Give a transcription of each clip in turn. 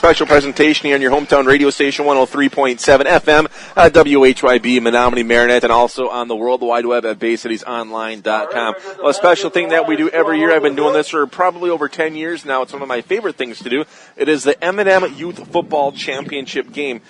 special presentation here on your hometown radio station, 103.7 FM, WHYB, Menominee, Marinette, and also on the World Wide Web at BayCitiesOnline.com. Well, a special thing that we do every year, I've been doing this for probably over 10 years now. It's one of my favorite things to do. It is the Mmyf Youth Football Championship game.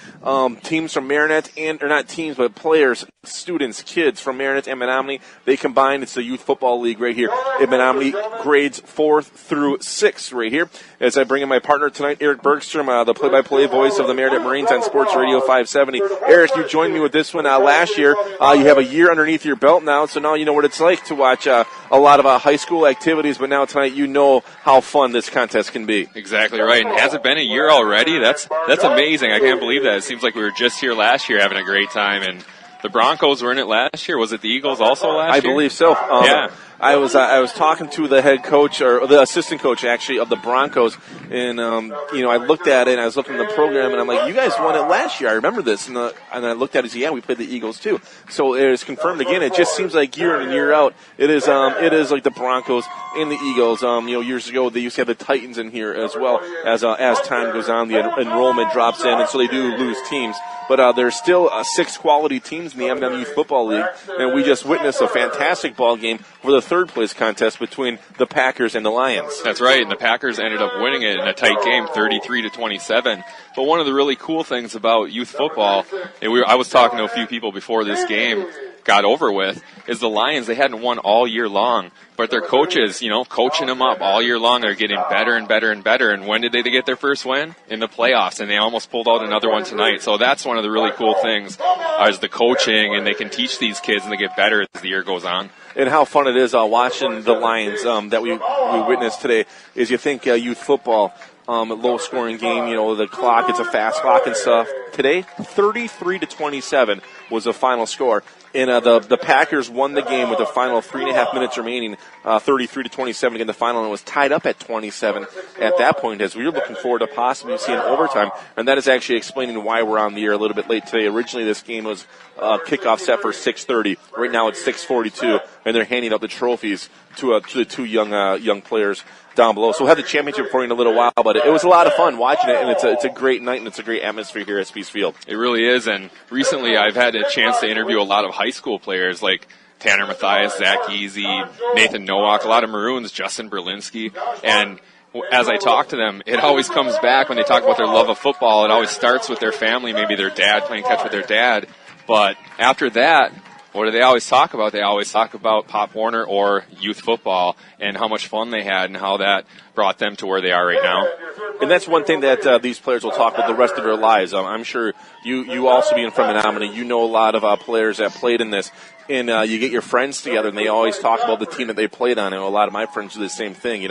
Teams from Marinette, or not teams, but players, students, kids from Marinette and Menominee, they combine. It's the Youth Football League right here in Menominee, grades 4th through 6th right here. As I bring in my partner tonight, Eric Bergstrom, the play-by-play voice of the Marinette Marines on Sports Radio 570. Eric, you joined me with this one last year. You have a year underneath your belt now, so now you know what it's like to watch a lot of high school activities, but now tonight you know how fun this contest can be. Exactly right. And has it been a year already? That's amazing. I can't believe that. It seems like we were just here last year having a great time, and the Broncos were in it last year. Was it the Eagles also last year? I believe so. Yeah. I was talking to the head coach, or the assistant coach actually, of the Broncos, and I looked at it and I was looking at the program and I'm like, you guys won it last year. I remember this, and I looked at it and said, yeah, we played the Eagles too. So it is confirmed again. It just seems like year in and year out, it is like the Broncos and the Eagles. Years ago they used to have the Titans in here as well. As time goes on, the enrollment drops in, and so they do lose teams. But there's still 6 quality teams in the Mmyf Youth Football League, and we just witnessed a fantastic ball game for the third place contest between the Packers and the Lions. That's right, and the Packers ended up winning it in a tight game, 33-27. But one of the really cool things about youth football, and I was talking to a few people before this game got over with, is the Lions, they hadn't won all year long, but their coaches, coaching them up all year long, they're getting better and better and better. And when did they get their first win? In the playoffs, and they almost pulled out another one tonight. So that's one of the really cool things, is the coaching, and they can teach these kids and they get better as the year goes on. And how fun it is watching the Lions that we witnessed today. Is you think youth football, low-scoring game, the clock, it's a fast clock and stuff. Today, 33-27 was the final score. And the Packers won the game with the final 3.5 minutes remaining, 33-27 again the final, and it was tied up at 27 at that point, as we were looking forward to possibly seeing overtime. And that is actually explaining why we're on the air a little bit late today. Originally, this game was kickoff set for 6:30. Right now, it's 6:42, and they're handing out the trophies to the 2 young players down below. So we'll have the championship for you in a little while, but it was a lot of fun watching it, and it's a great night, and it's a great atmosphere here at Spies Field. It really is, and recently I've had a chance to interview a lot of high school players like Tanner Mathias, Zach Easy, Nathan Nowak, a lot of Maroons, Justin Berlinski, and as I talk to them, it always comes back when they talk about their love of football. It always starts with their family, maybe their dad, playing catch with their dad, but after that, what do they always talk about? They always talk about Pop Warner or youth football and how much fun they had and how that brought them to where they are right now. And that's one thing that these players will talk about the rest of their lives. I'm sure you also being from Menominee, you know a lot of players that played in this. And you get your friends together, and they always talk about the team that they played on. And a lot of my friends do the same thing.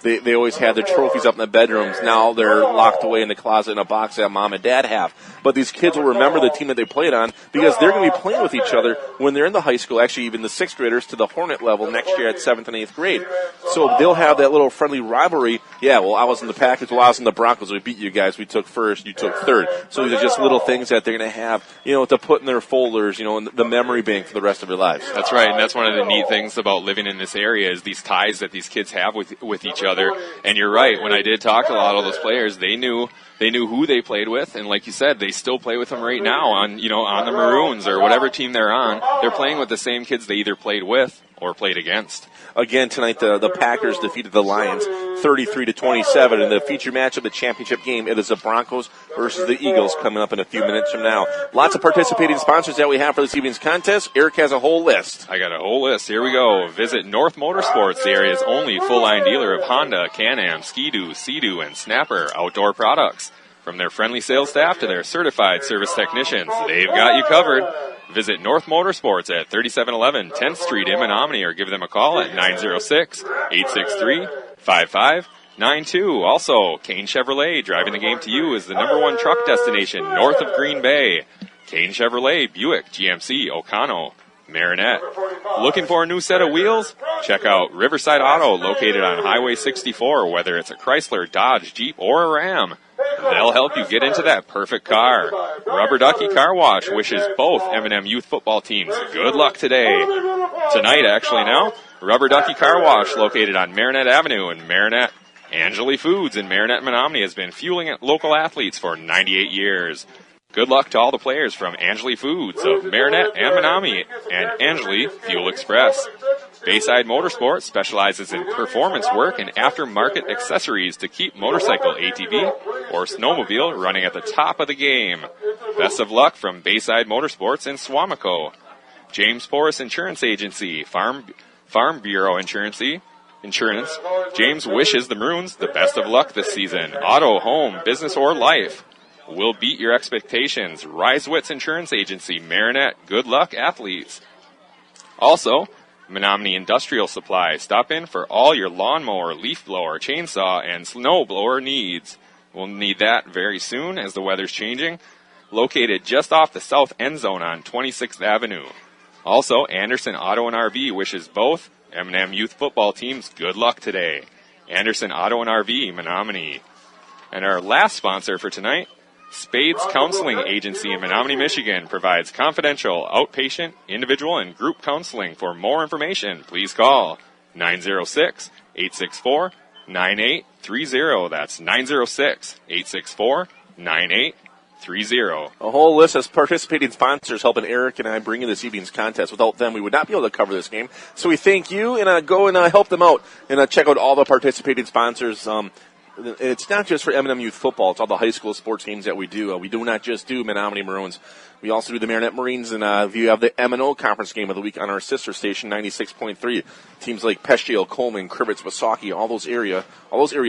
They always had their trophies up in the bedrooms. Now they're locked away in the closet in a box that mom and dad have. But these kids will remember the team that they played on because they're going to be playing with each other when they're in the high school, actually even the 6th graders to the Hornet level next year at 7th and 8th grade. So they'll have that little friendly rivalry. Yeah, well, I was in the Packers, well, I was in the Broncos. We beat you guys. We took first. You took third. So these are just little things that they're going to have, to put in their folders, in the memory bank for the rest of their lives. That's right, and that's one of the neat things about living in this area is these ties that these kids have with each other. And you're right, when I did talk to a lot of those players, they knew who they played with, and like you said, they still play with them right now on the Maroons or whatever team they're on. They're playing with the same kids they either played with or played against. Again, tonight the Packers defeated the Lions 33-27 in the feature match of the championship game. It is the Broncos versus the Eagles coming up in a few minutes from now. Lots of participating sponsors that we have for this evening's contest. Eric has a whole list. I got a whole list. Here we go. Visit North Motorsports, the area's only full-line dealer of Honda, Can-Am, Ski-Doo, Sea-Doo, and Snapper outdoor products. From their friendly sales staff to their certified service technicians, they've got you covered. Visit North Motorsports at 3711 10th Street in Menominee or give them a call at 906-863-5592. Also, Kane Chevrolet, driving the game to you, is the #1 truck destination north of Green Bay. Kane Chevrolet, Buick, GMC, Ocano, Marinette. Looking for a new set of wheels? Check out Riverside Auto, located on Highway 64, whether it's a Chrysler, Dodge, Jeep, or a Ram. They'll help you get into that perfect car. Rubber Ducky Car Wash wishes both M&M youth football teams good luck today. Tonight, actually now, Rubber Ducky Car Wash, located on Marinette Avenue in Marinette. Angeli Foods in Marinette, Menominee has been fueling local athletes for 98 years. Good luck to all the players from Angeli Foods of Marinette and Menominee and Angeli Fuel Express. Bayside Motorsports specializes in performance work and aftermarket accessories to keep motorcycle, ATV, or snowmobile running at the top of the game. Best of luck from Bayside Motorsports in Swamico. James Porras Insurance Agency, Farm Bureau Insurance. James wishes the Maroons the best of luck this season. Auto, home, business, or life will beat your expectations. Risewitz Insurance Agency, Marinette. Good luck, athletes. Also, Menominee Industrial Supply. Stop in for all your lawnmower, leaf blower, chainsaw, and snow blower needs. We'll need that very soon as the weather's changing. Located just off the south end zone on 26th Avenue. Also, Anderson Auto and RV wishes both M&M youth football teams good luck today. Anderson Auto and RV, Menominee. And our last sponsor for tonight, Spades Counseling Agency in Menominee, Michigan, provides confidential, outpatient, individual, and group counseling. For more information, please call 906-864-9830. That's 906-864-9830. A whole list of participating sponsors helping Eric and I bring in this evening's contest. Without them, we would not be able to cover this game. So we thank you, and go and help them out, and check out all the participating sponsors. It's not just for M&M Youth Football. It's all the high school sports games that we do. We do not just do Menominee Maroons. We also do the Marinette Marines, and you have the M&O Conference Game of the Week on our sister station, 96.3. Teams like Peschiel, Coleman, Crivitz, Wasaki, all those area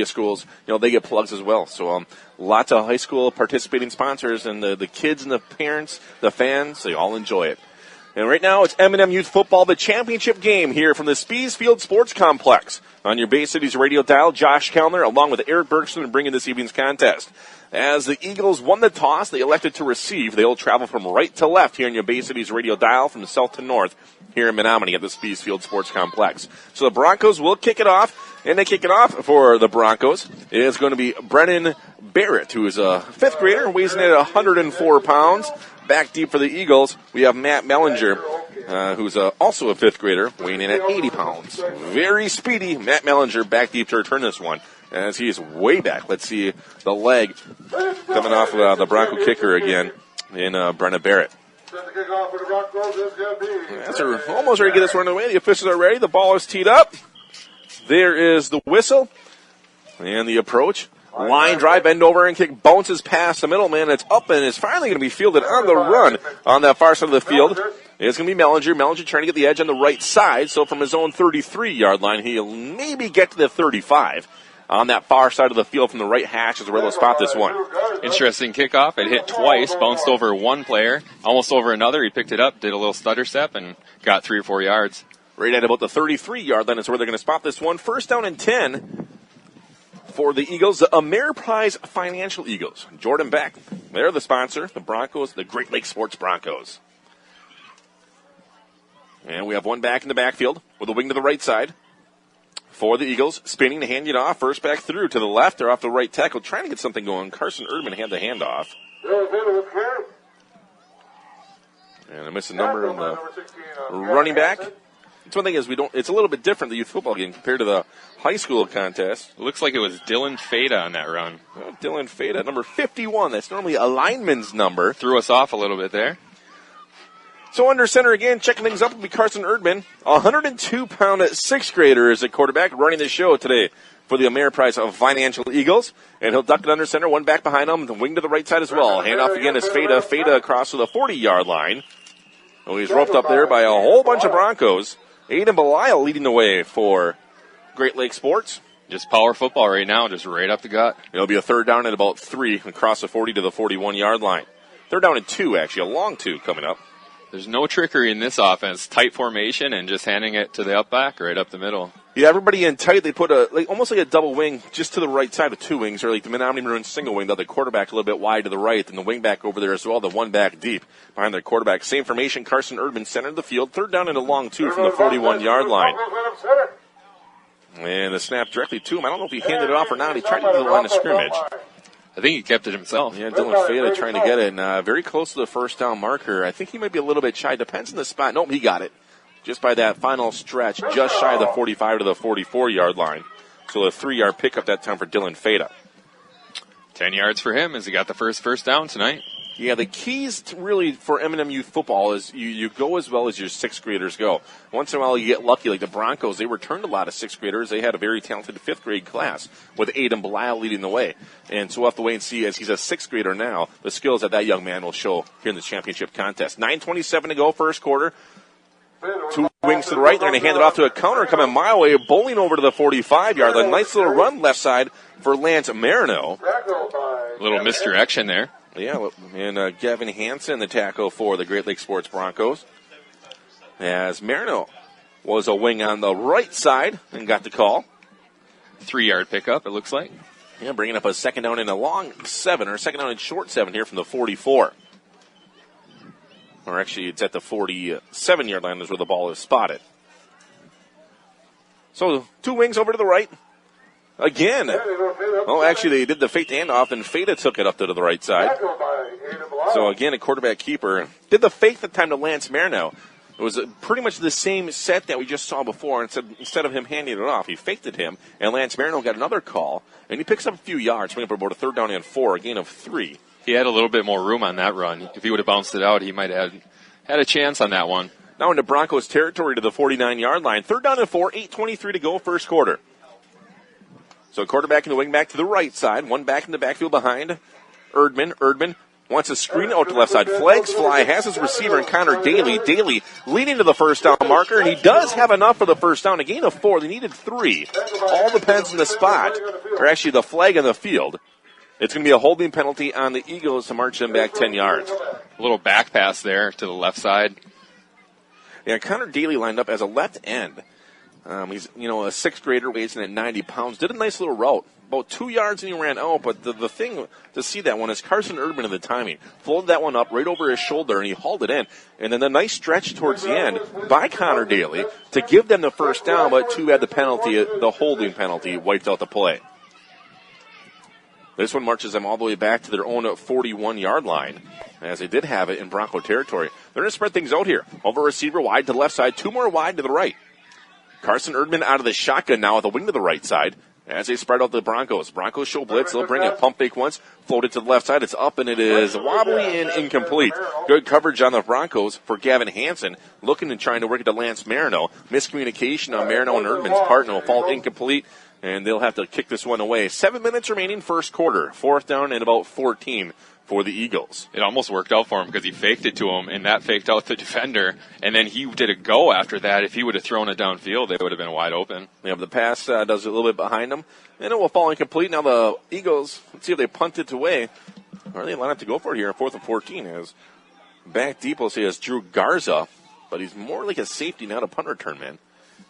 schools, they get plugs as well. So lots of high school participating sponsors, and the kids and the parents, the fans, they all enjoy it. And right now, it's M&M Youth Football, the championship game here from the Spiesfield Sports Complex. On your Bay Cities radio dial, Josh Kellner, along with Eric Bergson, bringing this evening's contest. As the Eagles won the toss, they elected to receive. They will travel from right to left here on your Bay Cities radio dial, from south to north here in Menominee at the Spiesfield Sports Complex. So the Broncos will kick it off, and they kick it off for the Broncos. It is going to be Brennan Barrett, who is a fifth grader, weighs in at 104 pounds. Back deep for the Eagles, we have Matt Mellinger, who's also a fifth grader, weighing in at 80 pounds. Very speedy Matt Mellinger back deep to return this one, as he is way back. Let's see the leg coming off of the Bronco kicker again in Brennan Barrett. As we're almost ready to get this one away, the officials are ready. The ball is teed up. There is the whistle and the approach. Line drive, bend over and kick, bounces past the middleman. It's up and is finally going to be fielded on the run on that far side of the field. It's going to be Mellinger. Mellinger trying to get the edge on the right side. So from his own 33-yard line, he'll maybe get to the 35. On that far side of the field from the right hash is where they'll spot this one. Interesting kickoff. It hit twice, bounced over one player, almost over another. He picked it up, did a little stutter step, and got 3 or 4 yards. Right at about the 33-yard line is where they're going to spot this one. First down and 10. For the Eagles, the Ameriprise Financial Eagles. Jordan Beck, they're the sponsor. The Broncos, the Great Lakes Sports Broncos. And we have one back in the backfield with a wing to the right side. For the Eagles, spinning to hand it off. First back through to the left. They're off the right tackle, trying to get something going. Carson Erdman had the handoff. And I missed a number on the running back. It's one thing is it's a little bit different, the youth football game, compared to the high school contest. It looks like it was Dylan Fada on that run. Well, Dylan Fada, number 51. That's normally a lineman's number. Threw us off a little bit there. So under center again, checking things up will be Carson Erdman. 102-pound sixth grader is a quarterback running the show today for the Ameriprise of Financial Eagles. And he'll duck it under center, one back behind him, the wing to the right side as well. Handoff again is Fada. Fada across to the 40-yard line. Oh, he's roped up there by a whole bunch of Broncos. Aiden Belial leading the way for Great Lakes Sports. Just power football right now, just right up the gut. It'll be a third down at about 3 across the 40 to the 41-yard line. Third down and 2, actually, a long 2 coming up. There's no trickery in this offense. Tight formation and just handing it to the up back right up the middle. Yeah, everybody in tight. They put almost like a double wing just to the right side of 2 wings, or like the Menominee Maroons single wing. The quarterback a little bit wide to the right, and the wing back over there as well. The one back deep behind their quarterback. Same formation. Carson Erdman centered the field. Third down and a long 2 from the 41-yard line. And the snap directly to him. I don't know if he handed it off or not. He tried to get to the line of scrimmage. I think he kept it himself. Yeah, Dylan Fada trying to get it. And, very close to the first down marker. I think he might be a little bit shy. Depends on the spot. Nope, he got it. Just by that final stretch, just shy of the 45 to the 44-yard line. So a 3-yard pickup that time for Dylan Fada. 10 yards for him as he got the first down tonight. Yeah, the keys to really for M&M youth football is you go as well as your sixth graders go. Once in a while you get lucky, like the Broncos. They returned a lot of sixth graders. They had a very talented fifth grade class with Aiden Belial leading the way. And so we'll have to wait and see, as he's a sixth grader now, the skills that young man will show here in the championship contest. 9:27 to go, first quarter. 2 wings to the right. They're going to hand it off to a counter coming my way, bowling over to the 45-yard line. A nice little run left side for Lance Marino. A little misdirection there. Yeah, and Gavin Hansen, the tackle for the Great Lakes Sports Broncos. As Marino was a wing on the right side and got the call. 3-yard pickup, it looks like. Yeah, bringing up a second down and a long 7, or second down and short 7 here from the 44. Or actually, it's at the 47-yard line is where the ball is spotted. So 2 wings over to the right. Again. Oh, actually, they did the fake handoff, and Fada took it up to the right side. So, again, a quarterback keeper did the fake the time to Lance Marino. It was pretty much the same set that we just saw before. Instead of him handing it off, he faked it him, and Lance Marino got another call, and he picks up a few yards, bringing up about a 3rd down and 4, a gain of 3. He had a little bit more room on that run. If he would have bounced it out, he might have had a chance on that one. Now into Broncos territory to the 49-yard line. 3rd down and 4, 8:23 to go, first quarter. So quarterback and the wing back to the right side. One back in the backfield behind Erdman. Erdman wants a screen out to the left side. Flags fly, has his receiver in Connor Daly. Daly leading to the first down marker, and he does have enough for the first down. A gain of 4. They needed 3. All depends on the spot, or actually the flag on the field. It's going to be a holding penalty on the Eagles to march them back 10 yards. A little back pass there to the left side. Yeah, Connor Daly lined up as a left end. He's, a 6th grader, weighs in at 90 pounds. Did a nice little route. About 2 yards and he ran out, but the thing to see that one is Carson Erdman in the timing. Folded that one up right over his shoulder, and he hauled it in. And then the nice stretch towards the end by Connor Daly to give them the first down, but 2 had the penalty, the holding penalty, wiped out the play. This one marches them all the way back to their own 41-yard line, as they did have it in Bronco territory. They're going to spread things out here. Over receiver wide to the left side, 2 more wide to the right. Carson Erdman out of the shotgun now with a wing to the right side as they spread out the Broncos. Broncos show blitz. They'll bring it. Pump fake once. Floated to the left side. It's up, and it is wobbly and incomplete. Good coverage on the Broncos for Gavin Hansen, looking and trying to work it to Lance Marino. Miscommunication on Marino and Erdman's part, and will fall incomplete, and they'll have to kick this one away. 7 minutes remaining, first quarter. 4th down and about 14 for the Eagles. It almost worked out for him because he faked it to him, and that faked out the defender, and then he did a go after that. If he would have thrown it downfield, they would have been wide open. Yeah, but the pass does a little bit behind him, and it will fall incomplete. Now the Eagles, let's see if they punt it away, or they line up to go for it here. 4th and 14 is back deep. We'll see as Drew Garza, but he's more like a safety, not a punt return man.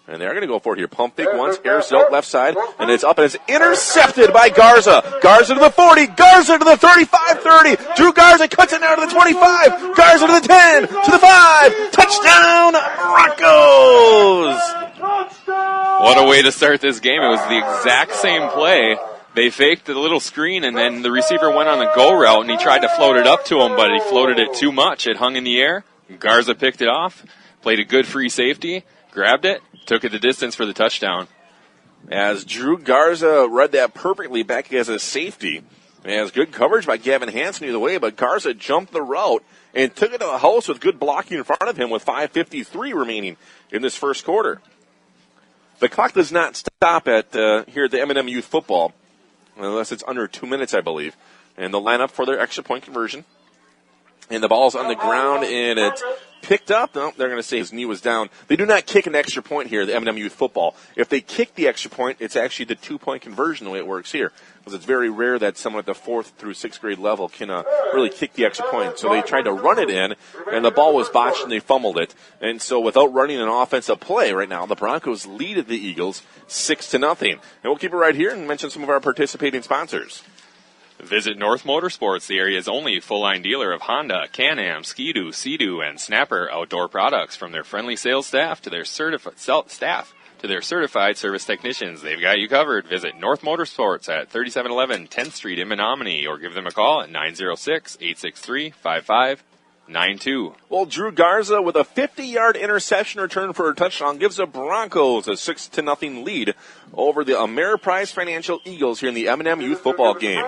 And they're going to go for it here. Pump fake once, airs it out left side, and it's up, and it's intercepted by Garza. Garza to the 40, Garza to the 35-30. Drew Garza cuts it now to the 25. Garza to the 10, to the 5. Touchdown, Broncos! What a way to start this game. It was the exact same play. They faked the little screen, and then the receiver went on the go route, and he tried to float it up to him, but he floated it too much. It hung in the air. Garza picked it off, played a good free safety, grabbed it, took it the distance for the touchdown. As Drew Garza read that perfectly back as a safety. As good coverage by Gavin Hansen either way, but Garza jumped the route and took it to the house with good blocking in front of him with 5:53 remaining in this first quarter. The clock does not stop at here at the M&M Youth Football unless it's under 2 minutes, I believe. And they'll line up for their extra point conversion. And the ball's on the ground, and it's picked up. No, they're going to say his knee was down. They do not kick an extra point here, the M&M Youth Football. If they kick the extra point, it's actually the 2-point conversion the way it works here. Because it's very rare that someone at the 4th through 6th grade level can really kick the extra point. So they tried to run it in, and the ball was botched, and they fumbled it. And so without running an offensive play right now, the Broncos lead the Eagles 6-0. And we'll keep it right here and mention some of our participating sponsors. Visit North Motorsports, the area's only full-line dealer of Honda, Can-Am, Ski-Doo, Sea-Doo, and Snapper outdoor products. From their friendly sales staff to their certified service technicians, they've got you covered. Visit North Motorsports at 3711 10th Street in Menominee, or give them a call at 906-863-5500. 9-2. Well, Drew Garza with a 50-yard interception return for a touchdown gives the Broncos a 6-0 lead over the Ameriprise Financial Eagles here in the M&M Youth Football game.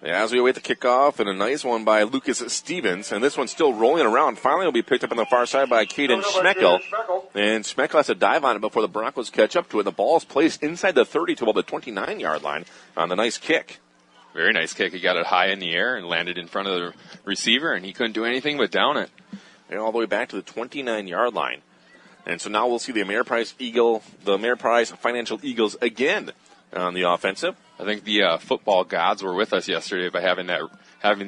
As we await the kickoff, and a nice one by Lucas Stevens, and this one's still rolling around. Finally, will be picked up on the far side by Caden Schmeckel, and Schmeckel has to dive on it before the Broncos catch up to it. The ball is placed inside the 30 to about the 29-yard line on the nice kick. Very nice kick. He got it high in the air and landed in front of the receiver, and he couldn't do anything but down it. And all the way back to the 29-yard line. And so now we'll see the Ameriprise Financial Eagles again on the offensive. I think the football gods were with us yesterday by having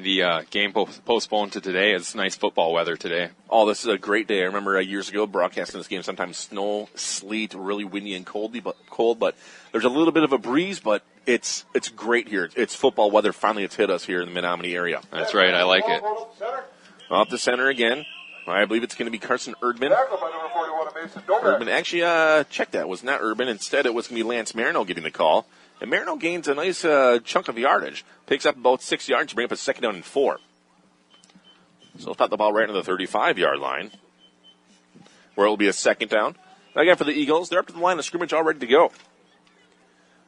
the game postponed to today. It's nice football weather today. Oh, this is a great day. I remember years ago broadcasting this game. Sometimes snow, sleet, really windy and cold, but there's a little bit of a breeze. But it's great here. It's football weather. Finally, it's hit us here in the Menominee area. That's right. I like it. Off the center again. I believe it's going to be Carson Erdman. Erdman actually checked that. It was not Erdman. Instead, it was going to be Lance Marino getting the call. And Marino gains a nice chunk of yardage. Picks up about 6 yards to bring up a 2nd down and 4. So he'll pop the ball right into the 35-yard line, where it will be a 2nd down. Now again for the Eagles, they're up to the line of scrimmage all ready to go.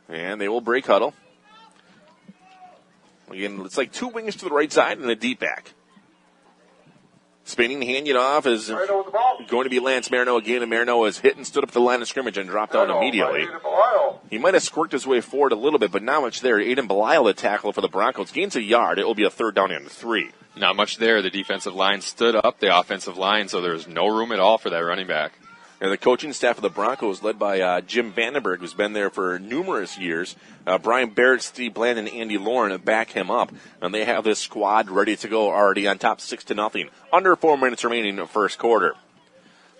And they will break huddle. Again, it's like 2 wings to the right side and a deep back. Spinning, handing it off is going to be Lance Marino again, and Marino is hit and stood up to the line of scrimmage and dropped out immediately. He might have squirked his way forward a little bit, but not much there. Aiden Belial, the tackle for the Broncos, gains a yard. It will be a 3rd down and 3. Not much there. The defensive line stood up the offensive line, so there's no room at all for that running back. And the coaching staff of the Broncos, led by Jim Vandenberg, who's been there for numerous years. Brian Barrett, Steve Bland, and Andy Lauren back him up. And they have this squad ready to go already on top 6-0. Under 4 minutes remaining in the first quarter.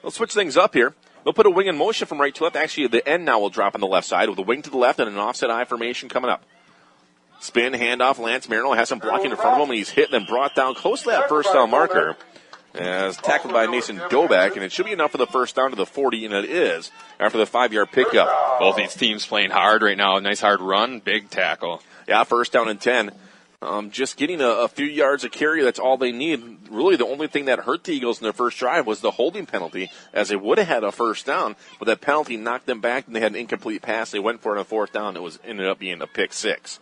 They'll switch things up here. They'll put a wing in motion from right to left. Actually, the end now will drop on the left side with a wing to the left and an offset I formation coming up. Spin, handoff. Lance Marino has him blocking in front of him, and he's hit and then brought down close to that first down marker. As tackled by Mason Doback, and it should be enough for the first down to the 40, and it is after the 5-yard pickup. Both these teams playing hard right now. Nice hard run, big tackle. Yeah, first down and 10. Just getting a few yards of carry, that's all they need. Really, the only thing that hurt the Eagles in their first drive was the holding penalty, as they would have had a first down, but that penalty knocked them back, and they had an incomplete pass. They went for it on a 4th down. It ended up being a pick 6.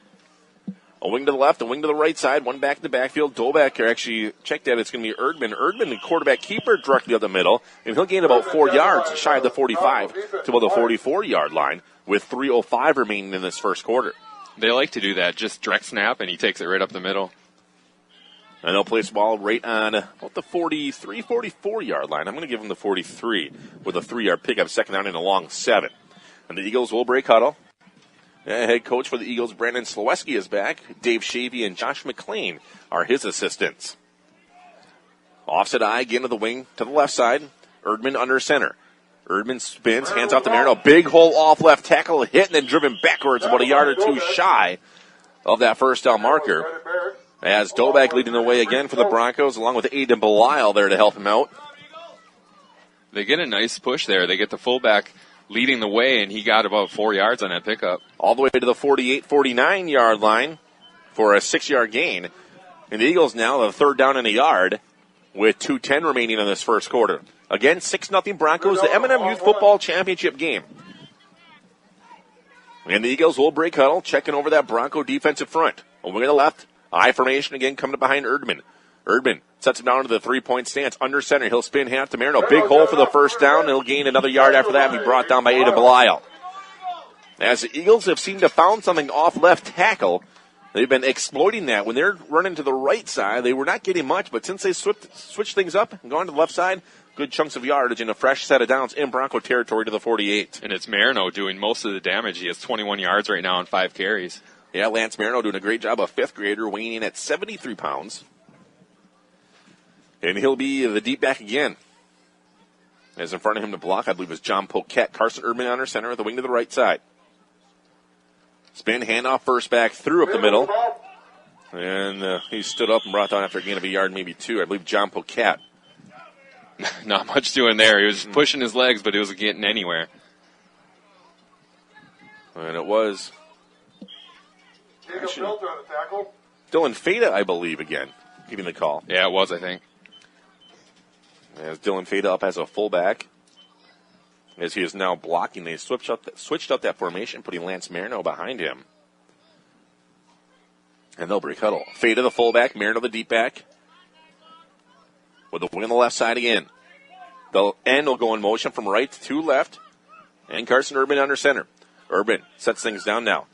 A wing to the left, a wing to the right side, one back in the backfield. Doback actually checked that. It's going to be Erdman. Erdman, the quarterback keeper, directly up the middle, and he'll gain about 4 yards shy of the 45 to about the 44-yard line with 3:05 remaining in this first quarter. They like to do that, just direct snap, and he takes it right up the middle. And they'll place the ball right on about the 43, 44-yard line. I'm going to give him the 43 with a 3-yard pickup, 2nd down and a long 7. And the Eagles will break huddle. Head coach for the Eagles, Brandon Sloweski, is back. Dave Shavy and Josh McLean are his assistants. Offset I again to the wing to the left side. Erdman under center. Erdman spins, hands off to Marino. Big hole off left tackle, hit and then driven backwards about a yard or 2 shy of that first down marker. As Doback leading the way again for the Broncos, along with Aiden Belial there to help him out. They get a nice push there. They get the fullback leading the way, and he got about 4 yards on that pickup. All the way to the 48, 49-yard line for a 6-yard gain. And the Eagles now have a 3rd down and a yard with 2:10 remaining in this first quarter. Again, 6-0 Broncos, the M&M Youth Football Championship game. And the Eagles will break huddle, checking over that Bronco defensive front. Over to the left, I formation again coming up behind Erdman. Erdman sets him down to the 3-point stance. Under center, he'll spin half to Marino. Big hole for the first down. He'll gain another yard after that and be brought down by Aiden Belial. As the Eagles have seemed to found something off left tackle, they've been exploiting that. When they're running to the right side, they were not getting much, but since they switched things up and gone to the left side, good chunks of yardage and a fresh set of downs in Bronco territory to the 48. And it's Marino doing most of the damage. He has 21 yards right now on 5 carries. Yeah, Lance Marino doing a great job. A 5th grader weighing in at 73 pounds. And he'll be the deep back again. As in front of him to block, I believe, is John Poquette. Carson Erdman under center at the wing to the right side. Spin, handoff, first back, through up the middle. And he stood up and brought down after a gain of a yard, maybe 2. I believe John Poquette. Not much doing there. He was pushing his legs, but he wasn't getting anywhere. And it was Dylan Fada, I believe, again, giving the call. Yeah, it was, I think. As Dylan Fada up as a fullback. As he is now blocking, they switched up that formation, putting Lance Marino behind him. And they'll break huddle. Fada the fullback, Marino the deep back. With the wing on the left side again. The end will go in motion from right to left. And Carson Urban under center. Urban sets things down now.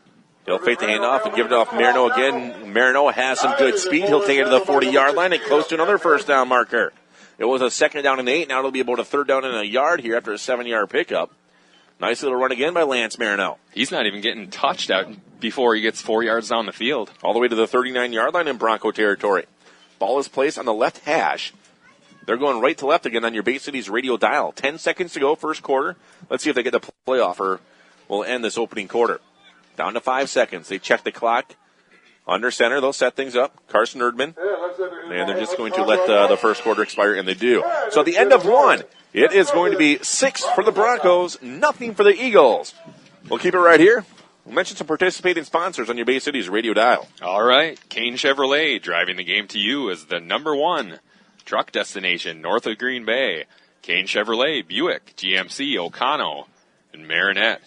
He'll fake the handoff and give it off Marino again. Marino has some good speed. He'll take it to the 40-yard line and close to another first down marker. It was a second down and 8. Now it'll be about a third down and a yard here after a 7-yard pickup. Nice little run again by Lance Marino. He's not even getting touched out before he gets 4 yards down the field. All the way to the 39-yard line in Bronco territory. Ball is placed on the left hash. They're going right to left again on your Bay Cities radio dial. 10 seconds to go, first quarter. Let's see if they get the playoff or we'll end this opening quarter. Down to 5 seconds. They check the clock. Under center, they'll set things up. Carson Erdman. And they're just going to let the first quarter expire, and they do. So at the end of one, it is going to be 6 for the Broncos, nothing for the Eagles. We'll keep it right here. We'll mention some participating sponsors on your Bay Cities radio dial. All right. Kane Chevrolet driving the game to you as the #1 truck destination north of Green Bay. Kane Chevrolet, Buick, GMC, Ocano, and Marinette.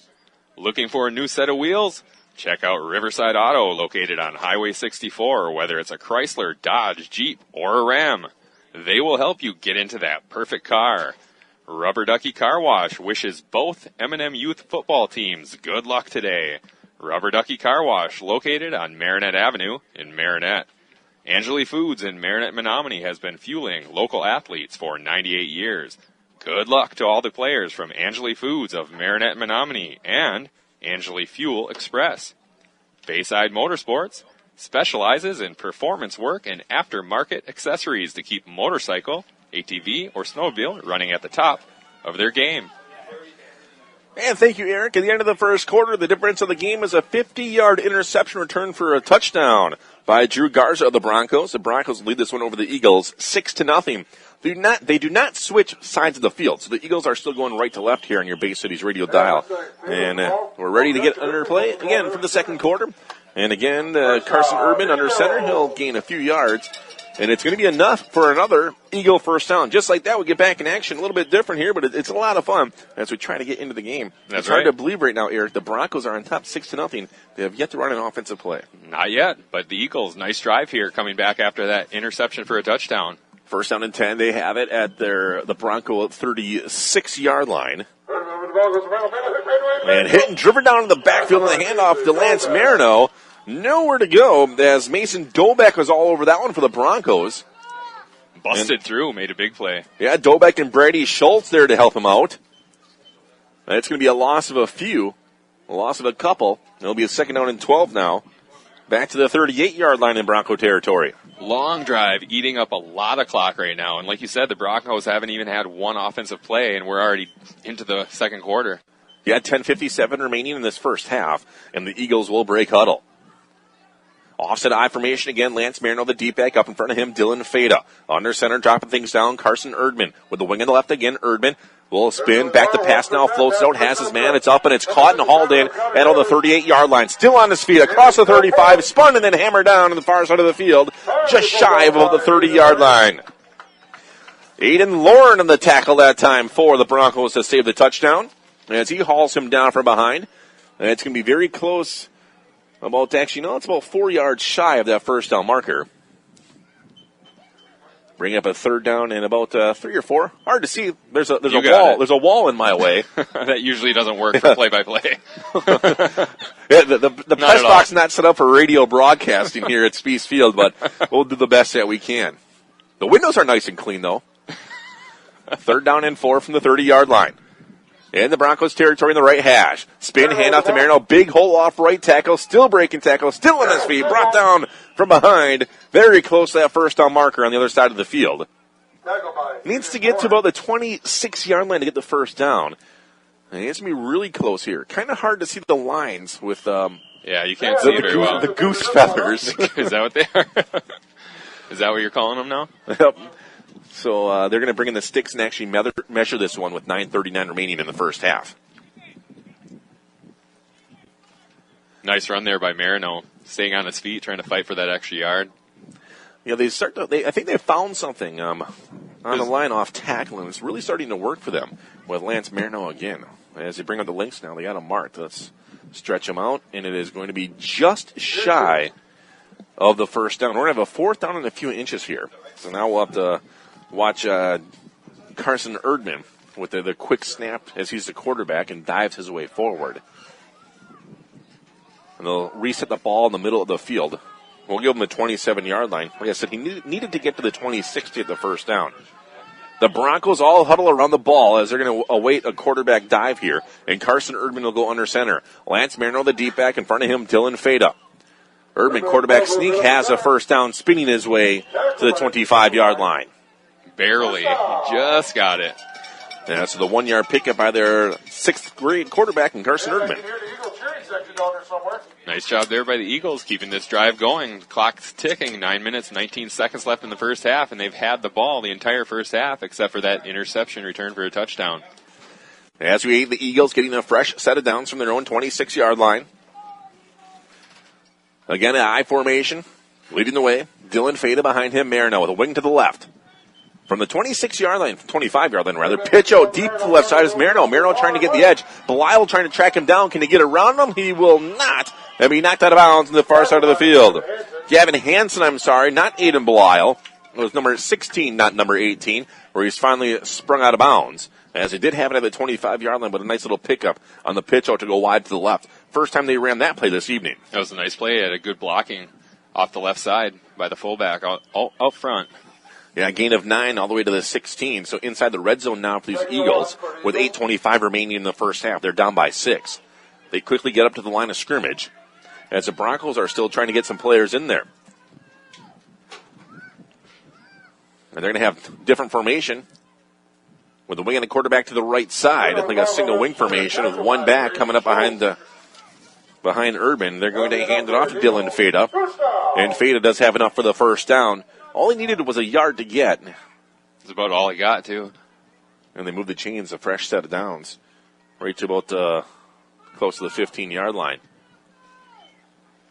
Looking for a new set of wheels? Check out Riverside Auto, located on Highway 64, whether it's a Chrysler, Dodge, Jeep, or a Ram. They will help you get into that perfect car. Rubber Ducky Car Wash wishes both M&M youth football teams good luck today. Rubber Ducky Car Wash, located on Marinette Avenue in Marinette. Angeli Foods in Marinette Menominee has been fueling local athletes for 98 years. Good luck to all the players from Angeli Foods of Marinette Menominee and Angeli Fuel Express. Bayside Motorsports specializes in performance work and aftermarket accessories to keep motorcycle, ATV, or snowmobile running at the top of their game. And thank you, Eric. At the end of the first quarter, the difference of the game is a 50-yard interception return for a touchdown by Drew Garza of the Broncos. The Broncos lead this one over the Eagles 6-0. They do not switch sides of the field, so the Eagles are still going right to left here on your Bay Cities radio dial. And we're ready to get under play again for the second quarter. And again, Carson Urban under center. He'll gain a few yards. And it's going to be enough for another Eagle first down. Just like that, we get back in action. A little bit different here, but it's a lot of fun as we try to get into the game. It's hard to believe right now, Eric. The Broncos are on top 6-0. They have yet to run an offensive play. Not yet, but the Eagles, nice drive here coming back after that interception for a touchdown. First down and 10. They have it at the Bronco 36-yard line. And hit and driven down in the backfield on the handoff to Lance Marino. Nowhere to go as Mason Dobeck was all over that one for the Broncos. Busted through, made a big play. Yeah, Dobeck and Brady Schultz there to help him out. And it's going to be a loss of a few, a loss of a couple. It'll be a second down and 12 now. Back to the 38-yard line in Bronco territory. Long drive, eating up a lot of clock right now. And like you said, the Broncos haven't even had one offensive play, and we're already into the second quarter. Yeah, 10:57 remaining in this first half, and the Eagles will break huddle. Offset I formation again. Lance Marino, the deep back, up in front of him. Dylan Fada. Under center, dropping things down. Carson Erdman with the wing on the left again. Erdman will spin. Back to pass now. Floats out. Has his man. It's up and it's caught and hauled in. And on the 38-yard line. Still on his feet. Across the 35. Spun and then hammered down on the far side of the field. Just shy of the 30-yard line. Aiden Lauren on the tackle that time for the Broncos to save the touchdown. As he hauls him down from behind. And it's going to be very close. It's about 4 yards shy of that first down marker. Bring up a third down and about 3 or 4. Hard to see. There's a wall. There's a wall in my way. That usually doesn't work for play-by-play. Yeah, the press box is not set up for radio broadcasting here at Spies Field, but we'll do the best that we can. The windows are nice and clean, though. Third down and 4 from the 30-yard line. In the Broncos territory in the right hash. Spin, hand out to Marino. Big hole off right tackle. Still breaking tackle. Still on his feet. Brought down from behind. Very close to that first down marker on the other side of the field. Needs to get to about the 26-yard line to get the first down. And it's going to be really close here. Kind of hard to see the lines with yeah, you can't see it very well. The goose feathers. Is that what they are? Is that what you're calling them now? Yep. So they're going to bring in the sticks and actually measure this one with 9:39 remaining in the first half. Nice run there by Marino, staying on his feet, trying to fight for that extra yard. Yeah, I think they found something. on the line off tackle, and it's really starting to work for them with Lance Marino again. As they bring up the links now, they got him marked. Let's stretch him out, and it is going to be just shy of the first down. We're going to have a fourth down and a few inches here. So now we'll have to watch Carson Erdman with the quick snap as he's the quarterback and dives his way forward. And they'll reset the ball in the middle of the field. We'll give him the 27-yard line. Like I said, he needed to get to the 20-60 at the first down. The Broncos all huddle around the ball as they're going to await a quarterback dive here. And Carson Erdman will go under center. Lance Marino, the deep back, in front of him, Dylan Fada. Erdman, quarterback sneak, has a first down, spinning his way to the 25-yard line. Barely. He just got it. Yeah, so the 1-yard pickup by their 6th grade quarterback, and Carson Erdman. Nice job there by the Eagles, keeping this drive going. Clock's ticking, 9 minutes, 19 seconds left in the first half, and they've had the ball the entire first half, except for that interception return for a touchdown. As we the Eagles getting a fresh set of downs from their own 26-yard line. Again, an I formation, leading the way. Dylan Fada behind him, Marino with a wing to the left. From the 26-yard line, 25-yard line rather, pitch out deep to the left side is Marino. Marino trying to get the edge. Belial trying to track him down. Can he get around him? He will not. And be knocked out of bounds on the far side of the field. Gavin Hansen, not Aiden Belial. It was number 16, not number 18, where he's finally sprung out of bounds. As it did happen at the 25-yard line, but a nice little pickup on the pitch out to go wide to the left. First time they ran that play this evening. That was a nice play. It had a good blocking off the left side by the fullback out front. Yeah, gain of 9 all the way to the 16. So inside the red zone now for these Eagles with 8:25 remaining in the first half. They're down by 6. They quickly get up to the line of scrimmage as the Broncos are still trying to get some players in there. And they're going to have different formation with the wing and the quarterback to the right side. I think a single wing formation with one back coming up behind Erdman. They're going to hand it off to Dylan Fada. And Fada does have enough for the first down. All he needed was a yard to get. That's about all he got, too. And they move the chains, a fresh set of downs, right to about close to the 15-yard line.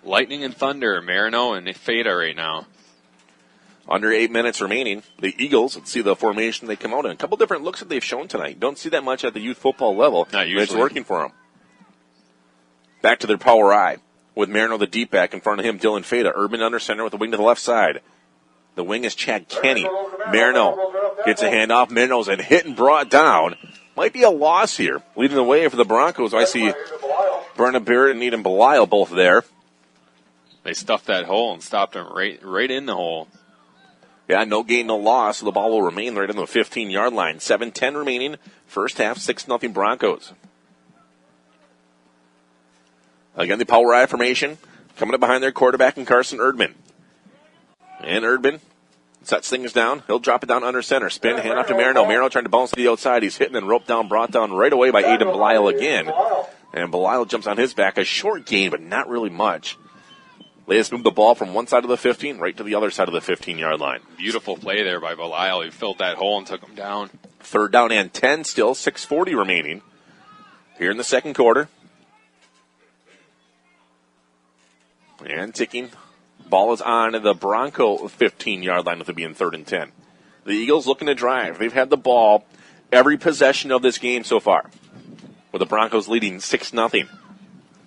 Lightning and thunder, Marino and Fada right now. Under 8 minutes remaining. The Eagles, let's see the formation they come out in. A couple different looks that they've shown tonight. Don't see that much at the youth football level. Not usually. It's working for them. Back to their power I with Marino, the deep back, in front of him, Dylan Fada. Erdman under center with the wing to the left side. The wing is Chad Kenny. Marino gets a handoff. Marino's and hit and brought down. Might be a loss here. Leading the way for the Broncos, I see Brennan Barrett and Eden Belial both there. They stuffed that hole and stopped him right in the hole. Yeah, no gain, no loss. So the ball will remain right on the 15-yard line. 7:10 remaining. First half, 6-0 Broncos. Again, the power I formation coming up behind their quarterback and Carson Erdman. And Erdman sets things down. He'll drop it down under center. Spin, hand off to Marino. Marino trying to bounce to the outside. He's hitting and roped down, brought down right away by Aiden Belial again. And Belial jumps on his back. A short gain, but not really much. Latest moved the ball from one side of the 15 right to the other side of the 15-yard line. Beautiful play there by Belial. He filled that hole and took him down. Third down and 10 still. 6:40 remaining here in the second quarter. And ticking. Ball is on the Bronco 15-yard line with it being 3rd and 10. The Eagles looking to drive. They've had the ball every possession of this game so far, with the Broncos leading 6-0.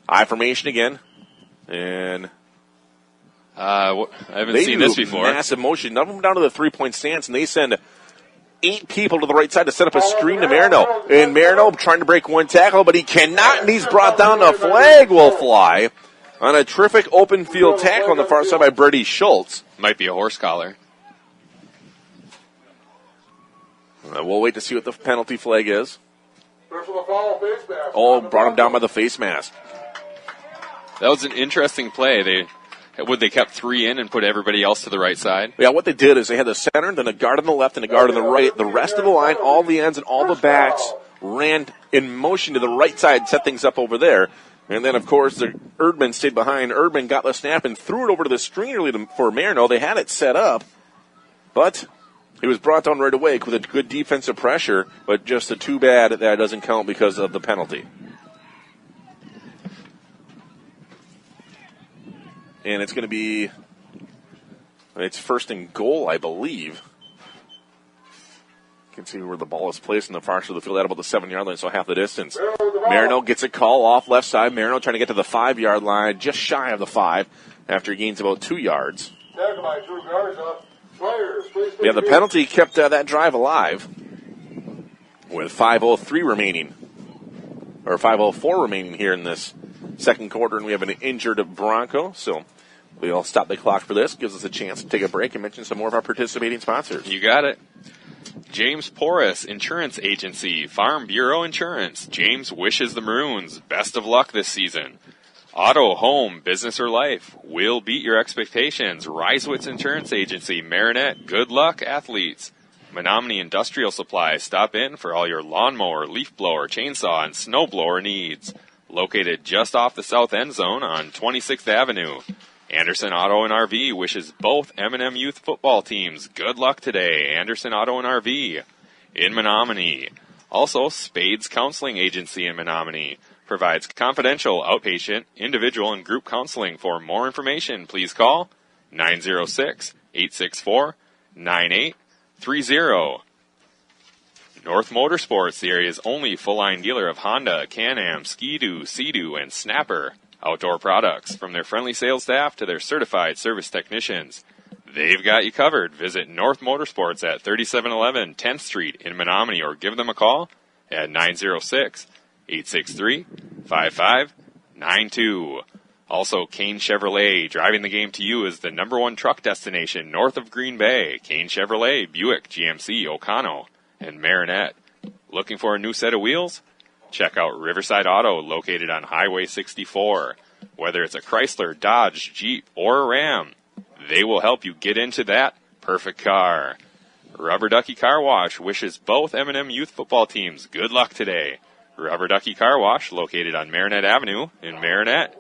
I formation again. And I haven't seen this before. Massive motion. None of them down to the 3-point stance, and they send 8 people to the right side to set up a screen to Marino. And Marino trying to break one tackle, but he cannot, and he's brought down. A flag will fly on a terrific open field tackle on the far side by Brady Schultz. Might be a horse collar. We'll wait to see what the penalty flag is. Oh, brought him down by the face mask. That was an interesting play. They kept 3 in and put everybody else to the right side? Yeah, what they did is they had the center, then a guard on the left, and a guard on the right. The rest of the line, all the ends and all the backs ran in motion to the right side, set things up over there. And then, of course, Erdman stayed behind. Erdman got the snap and threw it over to the screen for Marino. They had it set up, but he was brought down right away with a good defensive pressure, but just too bad that doesn't count because of the penalty. And it's going to be, it's 1st and goal, I believe. You can see where the ball is placed in the far side of the field at about the 7-yard line, so half the distance. Marino gets a call off left side. Marino trying to get to the 5-yard line, just shy of the 5 after he gains about 2 yards. Yeah, the penalty kept that drive alive with 5:03 remaining, or 5:04 remaining here in this second quarter, and we have an injured Bronco, so we'll stop the clock for this. Gives us a chance to take a break and mention some more of our participating sponsors. You got it. James Porras Insurance Agency, Farm Bureau Insurance. James wishes the Maroons best of luck this season. Auto, home, business, or life. We'll beat your expectations. Reiswitz Insurance Agency, Marinette. Good luck, athletes. Menominee Industrial Supply. Stop in for all your lawnmower, leaf blower, chainsaw, and snow blower needs. Located just off the south end zone on 26th Avenue. Anderson Auto and RV wishes both M&M youth football teams good luck today. Anderson Auto and RV in Menominee. Also, Spades Counseling Agency in Menominee provides confidential outpatient, individual, and group counseling. For more information, please call 906-864-9830. North Motorsports, the area's only full-line dealer of Honda, Can-Am, Ski-Doo, Sea-Doo, and Snapper outdoor products. From their friendly sales staff to their certified service technicians, they've got you covered. Visit North Motorsports at 3711 10th Street in Menominee or give them a call at 906-863-5592. Also, Kane Chevrolet, driving the game to you, is the #1 truck destination north of Green Bay. Kane Chevrolet, Buick, GMC, Ocano, and Marinette. Looking for a new set of wheels? Check out Riverside Auto, located on Highway 64. Whether it's a Chrysler, Dodge, Jeep, or a Ram, they will help you get into that perfect car. Rubber Ducky Car Wash wishes both M&M youth football teams good luck today. Rubber Ducky Car Wash, located on Marinette Avenue in Marinette.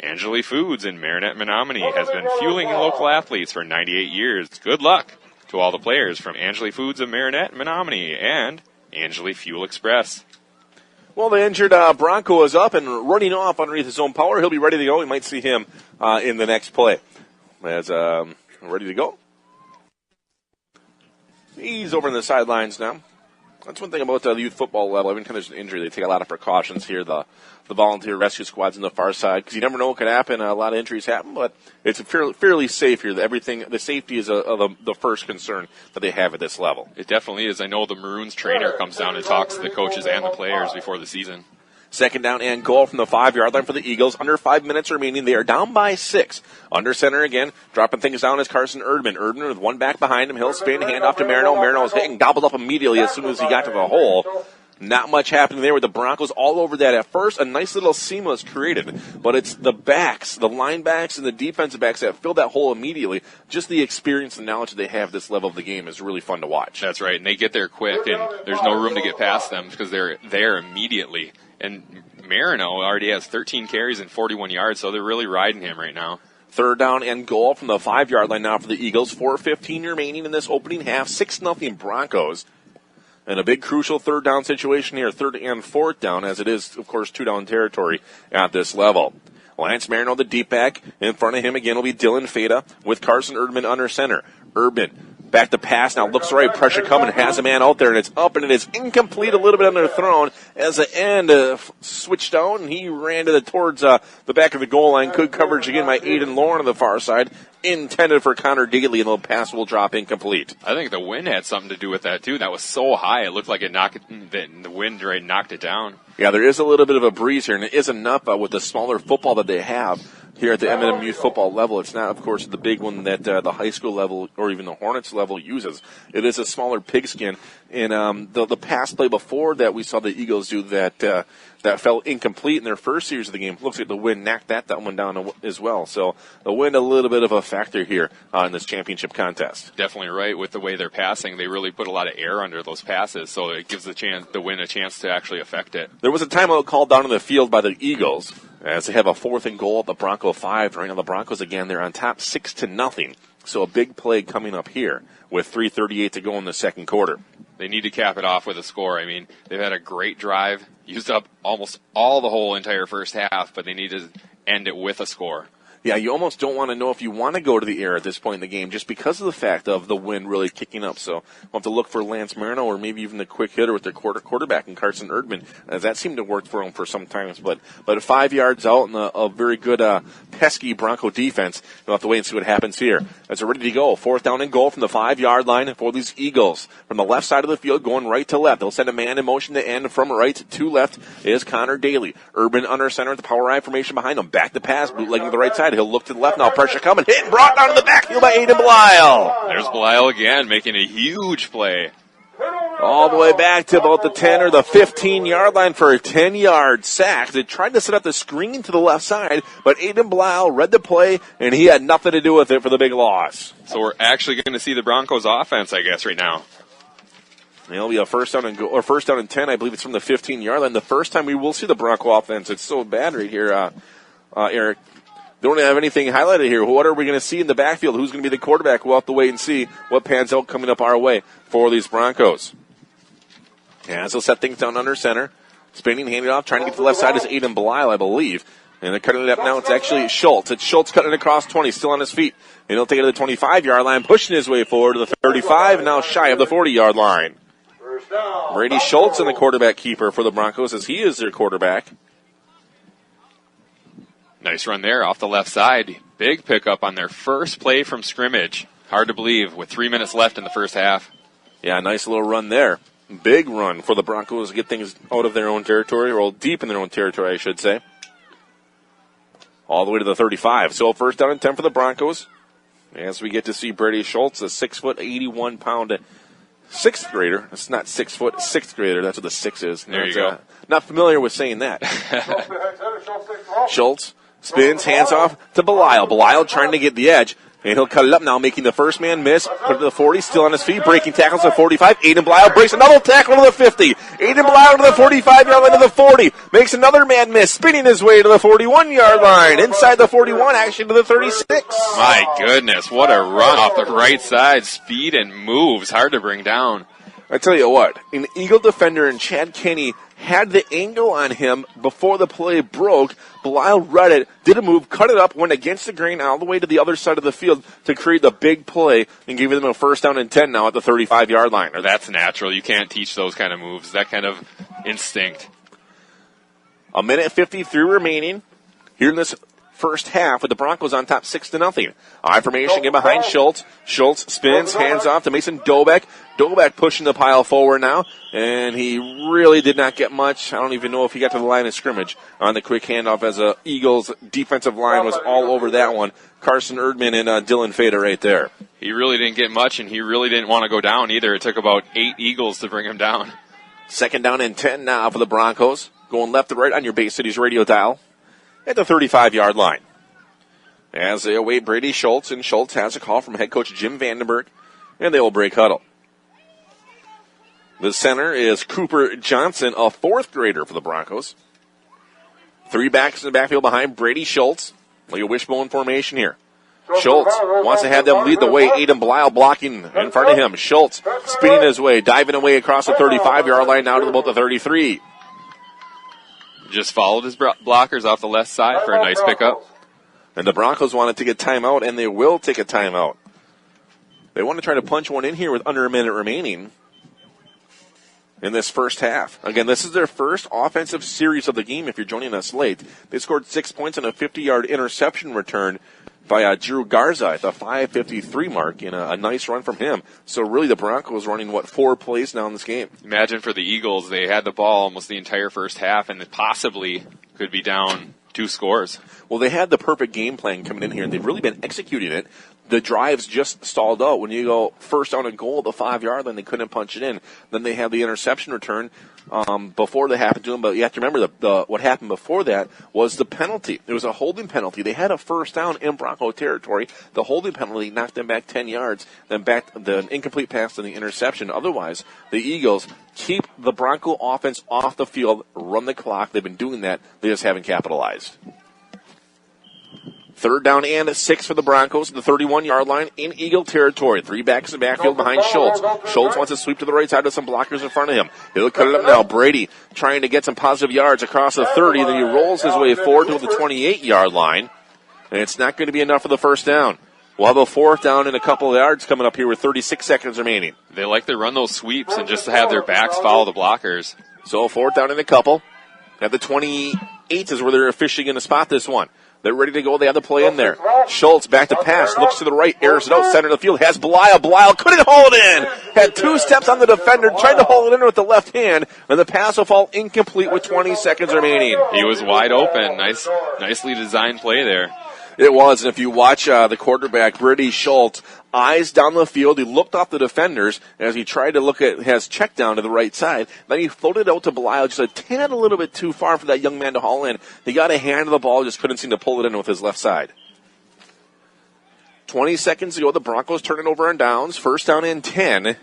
Angeli Foods in Marinette, Menominee has been fueling local athletes for 98 years. Good luck to all the players from Angeli Foods of Marinette, Menominee, and Angeli Fuel Express. Well, the injured Bronco is up and running off underneath his own power. He'll be ready to go. We might see him in the next play. As ready to go. He's over on the sidelines now. That's one thing about the youth football level. Every time there's an injury, they take a lot of precautions here. The volunteer rescue squad's on the far side because you never know what could happen. A lot of injuries happen, but it's fairly safe here. The safety is the first concern that they have at this level. It definitely is. I know the Maroons trainer comes down and talks to the coaches and the players before the season. Second down and goal from the 5-yard line for the Eagles. Under 5 minutes remaining. They are down by 6. Under center again. Dropping things down is Carson Erdman. Erdman with one back behind him. He'll spin. Hand off to Marino. Marino is hitting. Gobbled up immediately as soon as he got to the hole. Not much happening there with the Broncos all over that. At first, a nice little seam was created. But it's the backs, the line backs, and the defensive backs that fill that hole immediately. Just the experience and knowledge that they have at this level of the game is really fun to watch. That's right. And they get there quick, and there's no room to get past them because they're there immediately. And Marino already has 13 carries and 41 yards, so they're really riding him right now. Third down and goal from the 5-yard line now for the Eagles. 4:15 remaining in this opening half. 6-0 Broncos. And a big crucial third down situation here. Third and fourth down, as it is, of course, 2-down territory at this level. Lance Marino, the deep back. In front of him again will be Dylan Fada with Carson Erdman under center. Erdman back to pass now, looks right, pressure coming, has a man out there, and it's up, and it is incomplete, a little bit underthrown as the end switched down, and he ran towards the back of the goal line. Good coverage again by Aiden Lauren on the far side, intended for Connor Daly, and the pass will drop incomplete. I think the wind had something to do with that, too. That was so high, it looked like the wind right knocked it down. Yeah, there is a little bit of a breeze here, and it is enough with the smaller football that they have here at the M&M youth football level. It's not, of course, the big one that the high school level or even the Hornets level uses. It is a smaller pigskin. And the pass play before that we saw the Eagles do that fell incomplete in their first series of the game. Looks like the wind knocked that one down as well. So the wind a little bit of a factor here in this championship contest. Definitely right. With the way they're passing, they really put a lot of air under those passes, so it gives the wind a chance to actually affect it. There was a timeout called down in the field by the Eagles as they have a 4th and goal at the Bronco 5. Right now the Broncos, again, they're on top 6-0. So a big play coming up here with 3:38 to go in the second quarter. They need to cap it off with a score. I mean, they've had a great drive, used up almost all the whole entire first half, but they need to end it with a score. Yeah, you almost don't want to know if you want to go to the air at this point in the game just because of the fact of the wind really kicking up. So we'll have to look for Lance Marino or maybe even the quick hitter with their quarterback and Carson Erdman. That seemed to work for him for some times. But 5 yards out and a very good pesky Bronco defense. We'll have to wait and see what happens here. As they're ready to go, 4th down and goal from the 5-yard line for these Eagles. From the left side of the field, going right to left. They'll send a man in motion to end. From right to left is Connor Daly. Urban under center with the power I formation behind him. Back to pass, bootlegging to the right side. He'll look to the left now. Pressure coming. Hit and brought down to the backfield by Aiden Belial. There's Belial again, making a huge play. All the way back to about the 10 or the 15-yard line for a 10-yard sack. They tried to set up the screen to the left side, but Aiden Belial read the play, and he had nothing to do with it for the big loss. So we're actually going to see the Broncos offense, I guess, right now. It'll be a first down and 10. I believe it's from the 15-yard line. The first time we will see the Bronco offense. It's so bad right here, Eric. They don't have anything highlighted here. What are we going to see in the backfield? Who's going to be the quarterback? We'll have to wait and see what pans out coming up our way for these Broncos. And so set things down under center. Spinning, handing off, trying to get to the left side is Aiden Belial, I believe. And they're cutting it up now. It's actually Schultz. It's Schultz cutting it across 20, still on his feet. And he'll take it to the 25-yard line, pushing his way forward to the 35, and now shy of the 40-yard line. Brady Schultz and the quarterback keeper for the Broncos as he is their quarterback. Nice run there off the left side. Big pickup on their first play from scrimmage. Hard to believe with 3 minutes left in the first half. Yeah, nice little run there. Big run for the Broncos to get things out of their own territory, or deep in their own territory, I should say. All the way to the 35. So first down and 10 for the Broncos. As we get to see Brady Schultz, a 6', 81-pound sixth grader. It's not 6 foot, sixth grader. That's what the 6 is. There you go. Not familiar with saying that. Schultz spins, hands off to Belial. Belial trying to get the edge. And he'll cut it up now, making the first man miss. Put it to the 40, still on his feet. Breaking tackles to 45. Aiden Belial breaks another tackle to the 50. Aiden Belial to the 45-yard line to the 40. Makes another man miss, spinning his way to the 41-yard line. Inside the 41, actually to the 36. My goodness, what a run off the right side. Speed and moves, hard to bring down. I tell you what, an Eagle defender and Chad Kenny had the angle on him before the play broke. Belial read it, did a move, cut it up, went against the grain all the way to the other side of the field to create the big play and give them a first down and 10 now at the 35-yard line. That's natural. You can't teach those kind of moves, that kind of instinct. A minute 53 remaining here in this first half with the Broncos on top 6-0. I formation get behind Schultz. Schultz spins, hands off to Mason Dobeck. Dobeck pushing the pile forward now, and he really did not get much. I don't even know if he got to the line of scrimmage on the quick handoff as the Eagles defensive line was all over that one. Carson Erdman and Dylan Fader right there. He really didn't get much, and he really didn't want to go down either. It took about 8 Eagles to bring him down. Second down and 10 now for the Broncos. Going left to right on your Bay Cities radio dial at the 35-yard line. As they await Brady Schultz, and Schultz has a call from head coach Jim Vandenberg, and they will break huddle. The center is Cooper Johnson, a fourth grader for the Broncos. 3 backs in the backfield behind Brady Schultz. Like a wishbone formation here. Schultz wants to have them lead the way. Aiden Belial blocking in front of him. Schultz spinning his way, diving away across the 35-yard line now to about the 33. Just followed his blockers off the left side for a nice pickup. And the Broncos want to take a timeout, and they will take a timeout. They want to try to punch one in here with under a minute remaining in this first half. Again, this is their first offensive series of the game if you're joining us late. They scored 6 points on a 50-yard interception return by Drew Garza at the 5:53 mark in a nice run from him. So really the Broncos running, 4 plays now in this game. Imagine for the Eagles, they had the ball almost the entire first half and possibly could be down 2 scores. Well, they had the perfect game plan coming in here, and they've really been executing it. The drives just stalled out. When you go first down and goal at the 5-yard line, they couldn't punch it in. Then they had the interception return before that happened to them. But you have to remember what happened before that was the penalty. It was a holding penalty. They had a first down in Bronco territory. The holding penalty knocked them back 10 yards, then back the incomplete pass and the interception. Otherwise, the Eagles keep the Bronco offense off the field, run the clock. They've been doing that. They just haven't capitalized. Third down and 6 for the Broncos at the 31-yard line in Eagle territory. 3 backs in the backfield behind Schultz. Schultz wants to sweep to the right side with some blockers in front of him. He'll cut it up now. Brady trying to get some positive yards across the 30. Then he rolls his way forward to the 28-yard line. And it's not going to be enough for the first down. We'll have a fourth down and a couple of yards coming up here with 36 seconds remaining. They like to run those sweeps and just have their backs follow the blockers. So fourth down and a couple. At the 28 is where they're officially going to spot this one. They're ready to go. They have the play in there. Schultz back to pass. Looks to the right. Airs it out. Center of the field. Has Belial. Belial couldn't hold it in. Had 2 steps on the defender. Tried to hold it in with the left hand. And the pass will fall incomplete with 20 seconds remaining. He was wide open. Nicely designed play there. It was, and if you watch the quarterback, Brady Schultz, eyes down the field, he looked off the defenders as he tried to has check down to the right side. Then he floated out to Belial, just a tad a little bit too far for that young man to haul in. He got a hand of the ball, just couldn't seem to pull it in with his left side. 20 seconds to go, the Broncos turn it over on downs. First down and 10.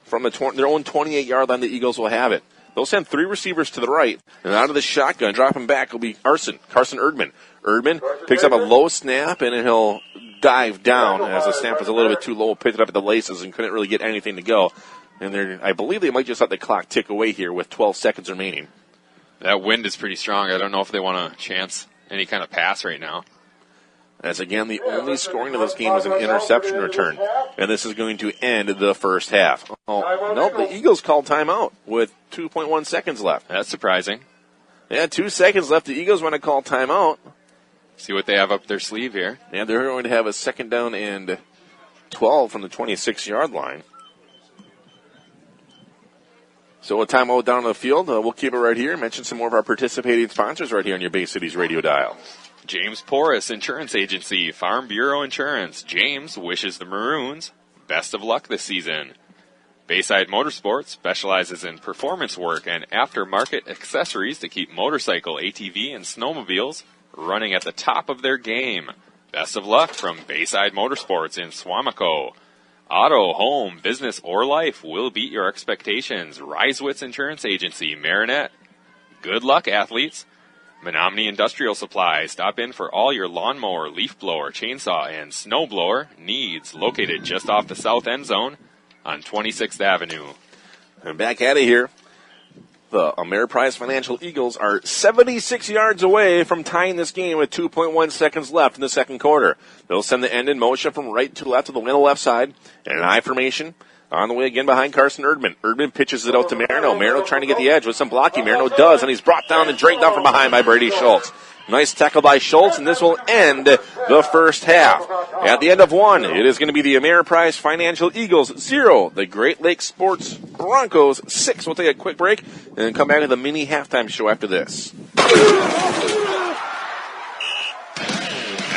From their own 28-yard line, the Eagles will have it. They'll send 3 receivers to the right, and out of the shotgun, dropping back, will be Carson Erdman. Erdman picks up a low snap, and he'll dive down as the snap was a little bit too low, picked it up at the laces, and couldn't really get anything to go. And I believe they might just let the clock tick away here with 12 seconds remaining. That wind is pretty strong. I don't know if they want to chance any kind of pass right now. As again, the only scoring of this game was an interception return. And this is going to end the first half. Oh, nope, the Eagles called timeout with 2.1 seconds left. That's surprising. Yeah, 2 seconds left. The Eagles want to call timeout. See what they have up their sleeve here. Yeah, they're going to have a second down and 12 from the 26-yard line. So a timeout down on the field. We'll keep it right here. Mention some more of our participating sponsors right here on your Bay Cities radio dial. James Porras Insurance Agency, Farm Bureau Insurance. James wishes the Maroons best of luck this season. Bayside Motorsports specializes in performance work and aftermarket accessories to keep motorcycle, ATV, and snowmobiles running at the top of their game. Best of luck from Bayside Motorsports in Swamico. Auto, home, business, or life will beat your expectations. Risewitz Insurance Agency, Marinette. Good luck, athletes. Menominee Industrial Supply. Stop in for all your lawnmower, leaf blower, chainsaw, and snowblower needs. Located just off the south end zone on 26th Avenue. And back at it here. The Ameriprise Financial Eagles are 76 yards away from tying this game with 2.1 seconds left in the second quarter. They'll send the end in motion from right to left to the left side. And an I formation on the way again behind Carson Erdman. Erdman pitches it out to Marino. Marino trying to get the edge with some blocking. Marino does, and he's brought down and dragged down from behind by Brady Schultz. Nice tackle by Schultz, and this will end the first half. At the end of one, it is going to be the Ameriprise Financial Eagles 0, the Great Lakes Sports Broncos 6. We'll take a quick break and come back to the mini halftime show after this.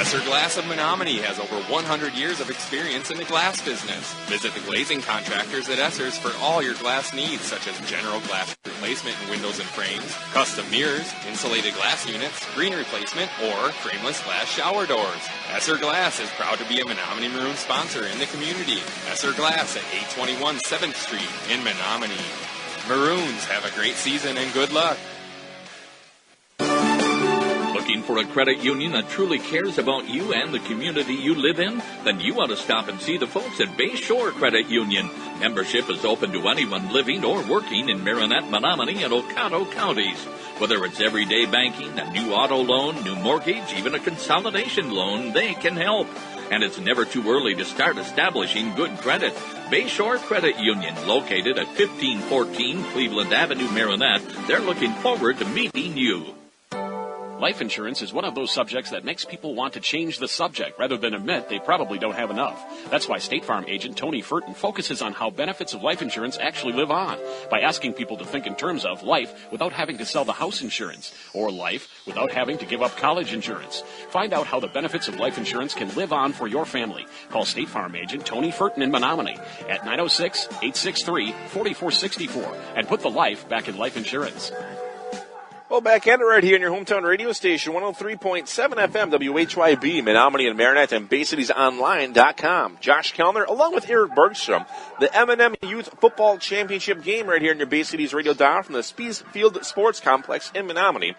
Esser Glass of Menominee has over 100 years of experience in the glass business. Visit the glazing contractors at Esser's for all your glass needs, such as general glass replacement in windows and frames, custom mirrors, insulated glass units, screen replacement, or frameless glass shower doors. Esser Glass is proud to be a Menominee Maroon sponsor in the community. Esser Glass at 821 7th Street in Menominee. Maroons, have a great season and good luck. Looking for a credit union that truly cares about you and the community you live in? Then you ought to stop and see the folks at Bay Shore Credit Union. Membership is open to anyone living or working in Marinette, Menominee, and Oconto counties. Whether it's everyday banking, a new auto loan, new mortgage, even a consolidation loan, they can help. And it's never too early to start establishing good credit. Bay Shore Credit Union, located at 1514 Cleveland Avenue, Marinette. They're looking forward to meeting you. Life insurance is one of those subjects that makes people want to change the subject rather than admit they probably don't have enough. That's why State Farm agent Tony Furton focuses on how benefits of life insurance actually live on by asking people to think in terms of life without having to sell the house insurance or life without having to give up college insurance. Find out how the benefits of life insurance can live on for your family. Call State Farm agent Tony Furton in Menominee at 906-863-4464 and put the life back in life insurance. Well, back at it right here in your hometown radio station, 103.7 FM, WHYB, Menominee and Marinette, and BayCitiesOnline.com. Josh Kellner, along with Eric Bergstrom, the M&M Youth Football Championship game right here in your Bay Cities radio dial from the Spies Field Sports Complex in Menominee.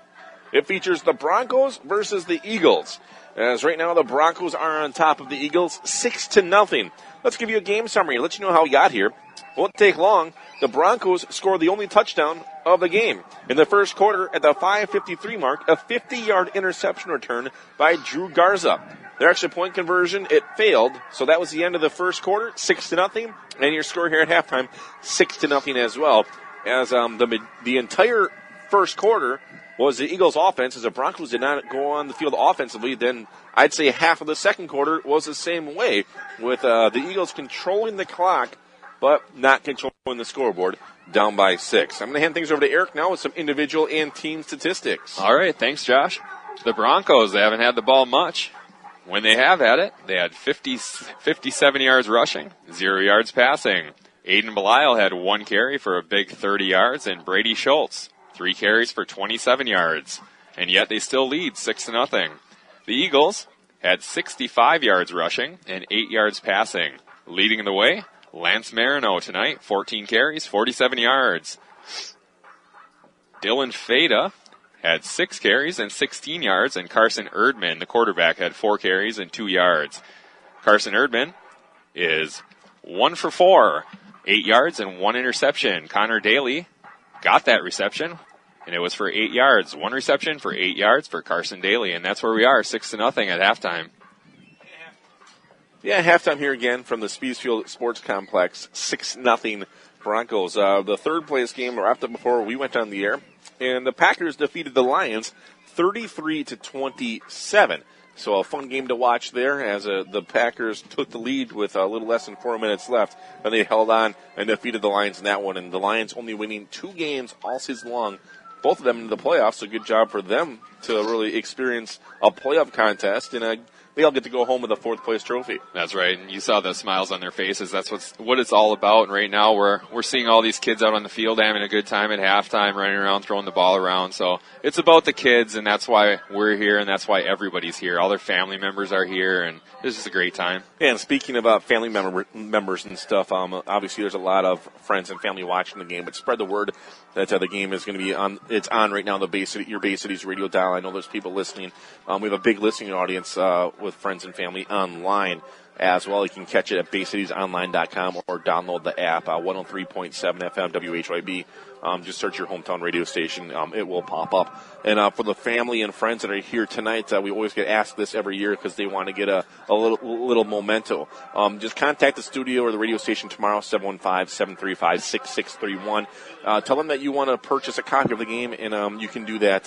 It features the Broncos versus the Eagles. As right now, the Broncos are on top of the Eagles, 6-0. Let's give you a game summary, let you know how we got here. Won't take long. the Broncos scored the only touchdown of the game. In the first quarter, at the 5:53 mark, a 50-yard interception return by Drew Garza. Their extra point conversion, it failed, so that was the end of the first quarter, 6-0, and your score here at halftime, 6-0 as well. As the entire first quarter was the Eagles' offense, as the Broncos did not go on the field offensively. Then I'd say half of the second quarter was the same way, with the Eagles controlling the clock, but not controlling the scoreboard, down by 6. I'm going to hand things over to Eric now with some individual and team statistics. All right, thanks, Josh. The Broncos, they haven't had the ball much. When they have had it, they had 57 yards rushing, 0 yards passing. Aiden Belial had 1 carry for a big 30 yards, and Brady Schultz, 3 carries for 27 yards. And yet they still lead 6-0. The Eagles had 65 yards rushing and 8 yards passing. Leading the way, Lance Marino tonight, 14 carries, 47 yards. Dylan Fada had 6 carries and 16 yards, and Carson Erdman, the quarterback, had 4 carries and 2 yards. Carson Erdman is 1 for 4, 8 yards and 1 interception. Connor Daly got that reception, and it was for 8 yards. 1 reception for 8 yards for Carson Daly, and that's where we are, 6-0 at halftime. Yeah, halftime here again from the Speedsfield Sports Complex, 6-0 Broncos. The third place game wrapped up before we went on the air, and the Packers defeated the Lions 33-27. So a fun game to watch there as the Packers took the lead with a little less than 4 minutes left, and they held on and defeated the Lions in that one. And the Lions only winning 2 games all season long, both of them into the playoffs. So good job for them to really experience a playoff contest, and they all get to go home with a 4th place trophy. That's right, and you saw the smiles on their faces. That's what it's all about. And right now we're seeing all these kids out on the field having a good time at halftime, running around, throwing the ball around. So it's about the kids, and that's why we're here, and that's why everybody's here. All their family members are here, and this is a great time. Yeah, and speaking about family members and stuff, obviously there's a lot of friends and family watching the game, but spread the word that the game is going to be on. It's on right now on your Bay Cities radio dial. I know there's people listening. We have a big listening audience with friends and family online as well. You can catch it at BayCitiesOnline.com or download the app, 103.7 FM WHYB. Just search your hometown radio station. It will pop up. And for the family and friends that are here tonight, we always get asked this every year because they want to get a little memento. Just contact the studio or the radio station tomorrow, 715-735-6631. Tell them that you want to purchase a copy of the game, and you can do that.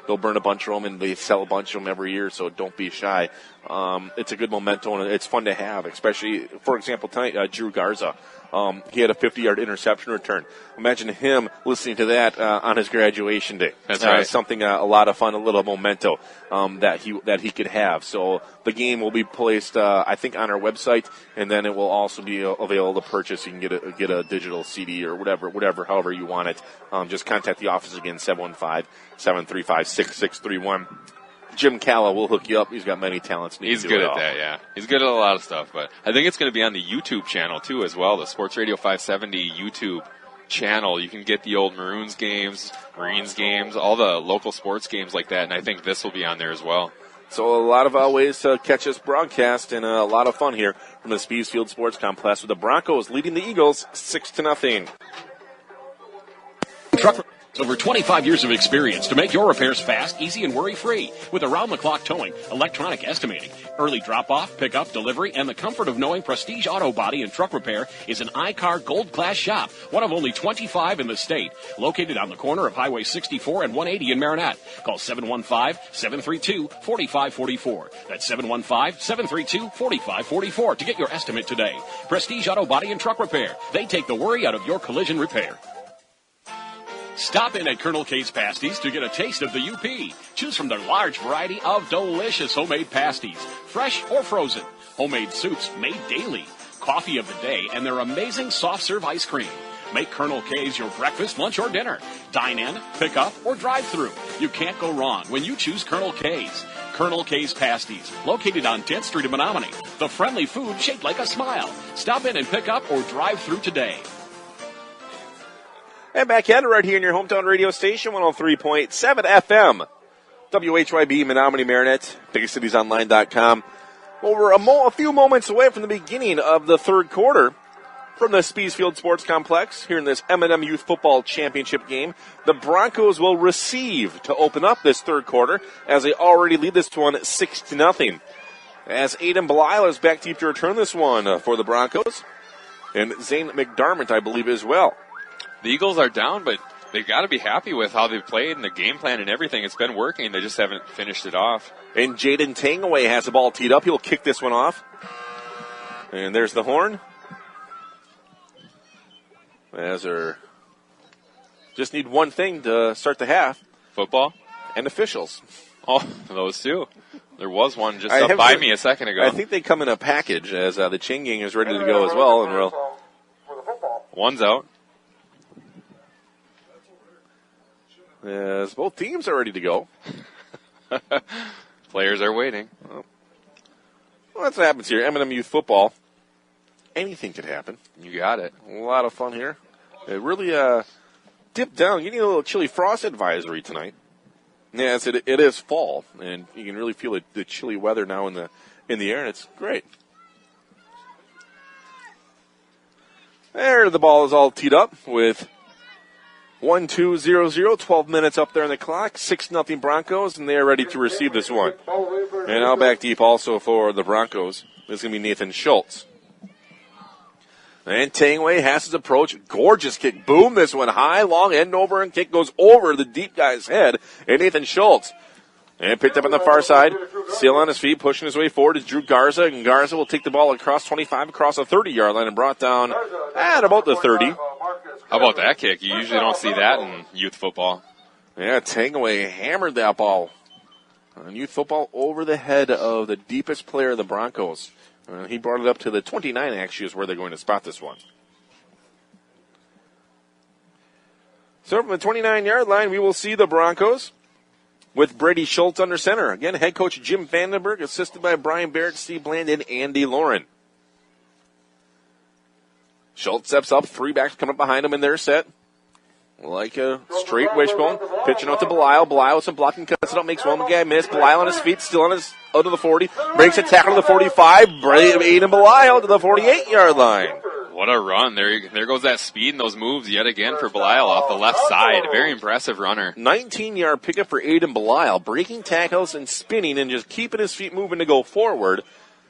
They'll burn a bunch of them, and they sell a bunch of them every year, so don't be shy. It's a good memento, and it's fun to have, especially, for example, tonight, Drew Garza. He had a 50-yard interception return. Imagine him listening to that on his graduation day. That's right. Something a lot of fun, a little memento that he could have. So the game will be placed, I think, on our website, and then it will also be available to purchase. You can get a digital CD or whatever, however you want it. Just contact the office again, 715-735-6631. Jim Calla will hook you up. He's got many talents. He's good at that, yeah. He's good at a lot of stuff, but I think it's going to be on the YouTube channel, too, as well, the Sports Radio 570 YouTube channel. You can get the old Maroons games, Marines games, all the local sports games like that, and I think this will be on there as well. So a lot of ways to catch us broadcast, and a lot of fun here from the Speedsfield Sports Complex with the Broncos leading the Eagles 6-0. Over 25 years of experience to make your repairs fast, easy, and worry-free with around-the-clock towing, electronic estimating, early drop-off, pick-up, delivery, and the comfort of knowing Prestige Auto Body and Truck Repair is an iCar Gold Class shop, one of only 25 in the state, located on the corner of Highway 64 and 180 in Marinette. Call 715-732-4544. That's 715-732-4544 to get your estimate today. Prestige Auto Body and Truck Repair. They take the worry out of your collision repair. Stop in at Colonel K's Pasties to get a taste of the UP. Choose from their large variety of delicious homemade pasties, fresh or frozen, homemade soups made daily, coffee of the day, and their amazing soft-serve ice cream. Make Colonel K's your breakfast, lunch, or dinner. Dine in, pick up, or drive through. You can't go wrong when you choose Colonel K's. Colonel K's Pasties, located on 10th Street in Menominee. The friendly food shaped like a smile. Stop in and pick up or drive through today. And back at it right here in your hometown radio station, 103.7 FM. WHYB, Menominee, Marinette, BigCitiesOnline.com. Well, we're a few moments away from the beginning of the third quarter. From the Spiesfield Sports Complex, here in this M&M Youth Football Championship game, the Broncos will receive to open up this third quarter as they already lead this one 6-0. As Aiden Belial is back deep to return this one for the Broncos. And Zane McDermott, I believe, as well. The Eagles are down, but they've got to be happy with how they've played and the game plan and everything. It's been working. They just haven't finished it off. And Jaden Tangaway has the ball teed up. He'll kick this one off. And there's the horn. As they're just need one thing to start the half. Football? And officials. Oh, those two. There was one just up by me a second ago. I think they come in a package as the chain gang is ready to go as well. And one's out. As both teams are ready to go. Players are waiting. Well, that's what happens here. M&M Youth Football. Anything could happen. You got it. A lot of fun here. It really dipped down. Getting a little chilly frost advisory tonight. Yes, it is fall, and you can really feel the chilly weather now in the air, and it's great. There, the ball is all teed up with 1-2-0-0, 12 minutes up there on the clock, 6-0 Broncos, and they are ready to receive this one. And now back deep also for the Broncos. This is going to be Nathan Schultz. And Tangway has his approach. Gorgeous kick. Boom. This one high, long, end over, and kick goes over the deep guy's head. And Nathan Schultz. And picked up on the far side. Still on his feet, pushing his way forward is Drew Garza. And Garza will take the ball across 25, across the 30-yard line, and brought down at about the 30. How about that kick? You usually don't see that in youth football. Yeah, Tangway hammered that ball. Youth football over the head of the deepest player of the Broncos. He brought it up to the 29, actually, is where they're going to spot this one. So from the 29-yard line, we will see the Broncos with Brady Schultz under center. Again, head coach Jim Vandenberg, assisted by Brian Barrett, Steve Bland, and Andy Lauren. Schultz steps up, three backs come up behind him in their set. Like a straight wishbone. Pitching out to Belial. Belial with some blocking, cuts it up, makes one guy miss. Belial on his feet, still on his out of the 40. Breaks a tackle to the 45. Aiden Belial to the 48-yard line. What a run. There goes that speed and those moves yet again for Belial off the left side. Very impressive runner. 19-yard pickup for Aiden Belial. Breaking tackles and spinning and just keeping his feet moving to go forward.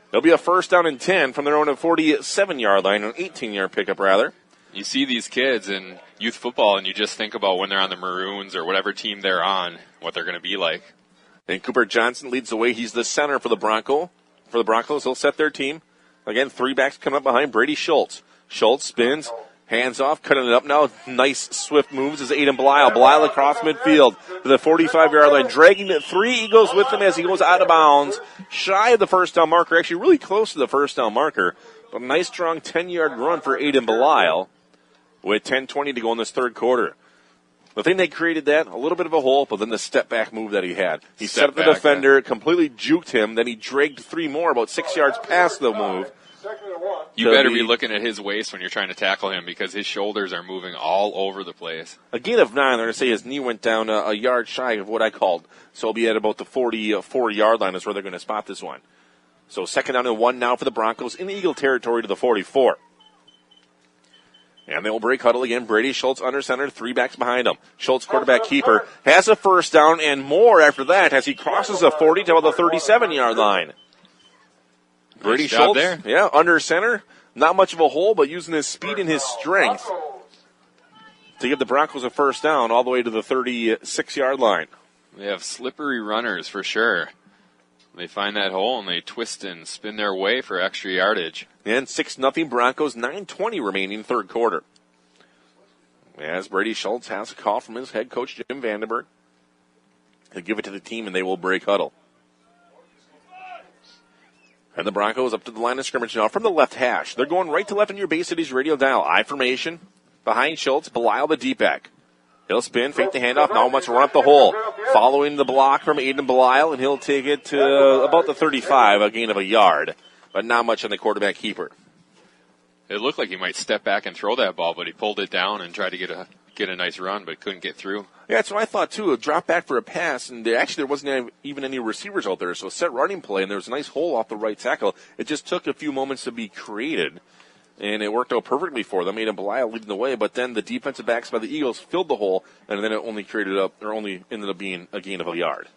There'll be a first down and 10 from their own 47-yard line. An 18-yard pickup, rather. You see these kids in youth football, and you just think about when they're on the Maroons or whatever team they're on, what they're going to be like. And Cooper Johnson leads the way. He's the center for the Broncos. He'll set their team. Again, three backs come up behind Brady Schultz. Schultz spins, hands off, cutting it up now. Nice, swift moves is Aiden Belial. Belial across midfield to the 45-yard line, dragging the three Eagles with him as he goes out of bounds. Shy of the first down marker, actually really close to the first down marker. But a nice, strong 10-yard run for Aiden Belial. With 10:20 to go in this third quarter. The thing that created that, a little bit of a hole, but then the step-back move that he had. He set up the defender, completely juked him, then he dragged three more, about 6 yards past the move. You better be looking at his waist when you're trying to tackle him because his shoulders are moving all over the place. A gain of 9, they're going to say his knee went down a yard shy of what I called. So he'll be at about the 44-yard line is where they're going to spot this one. So second down and 1 now for the Broncos in Eagle territory to the 44. And they will break huddle again. Brady Schultz under center, three backs behind him. Schultz, quarterback keeper, has a first down and more after that as he crosses the 40 to about the 37-yard line. Brady Schultz, there. Yeah, under center. Not much of a hole, but using his speed and his strength to give the Broncos a first down all the way to the 36-yard line. They have slippery runners for sure. They find that hole and they twist and spin their way for extra yardage. And 6-0 Broncos, 9:20 remaining third quarter. As Brady Schultz has a call from his head coach, Jim Vandenberg. He'll give it to the team and they will break huddle. And the Broncos up to the line of scrimmage now from the left hash. They're going right to left on your Bay Cities radio dial. I formation. Behind Schultz, Belial the deep back. He'll spin, fake the handoff, now wants to run up the hole. Following the block from Aiden Belial, and he'll take it to about the 35, a gain of a yard. But not much on the quarterback keeper. It looked like he might step back and throw that ball, but he pulled it down and tried to get a nice run, but couldn't get through. Yeah, that's what I thought, too. A drop back for a pass, and there wasn't even any receivers out there, so set running play, and there was a nice hole off the right tackle. It just took a few moments to be created. and it worked out perfectly for them. Aiden Belial leading the way, but then the defensive backs by the Eagles filled the hole, and then it only ended up being a gain of a yard.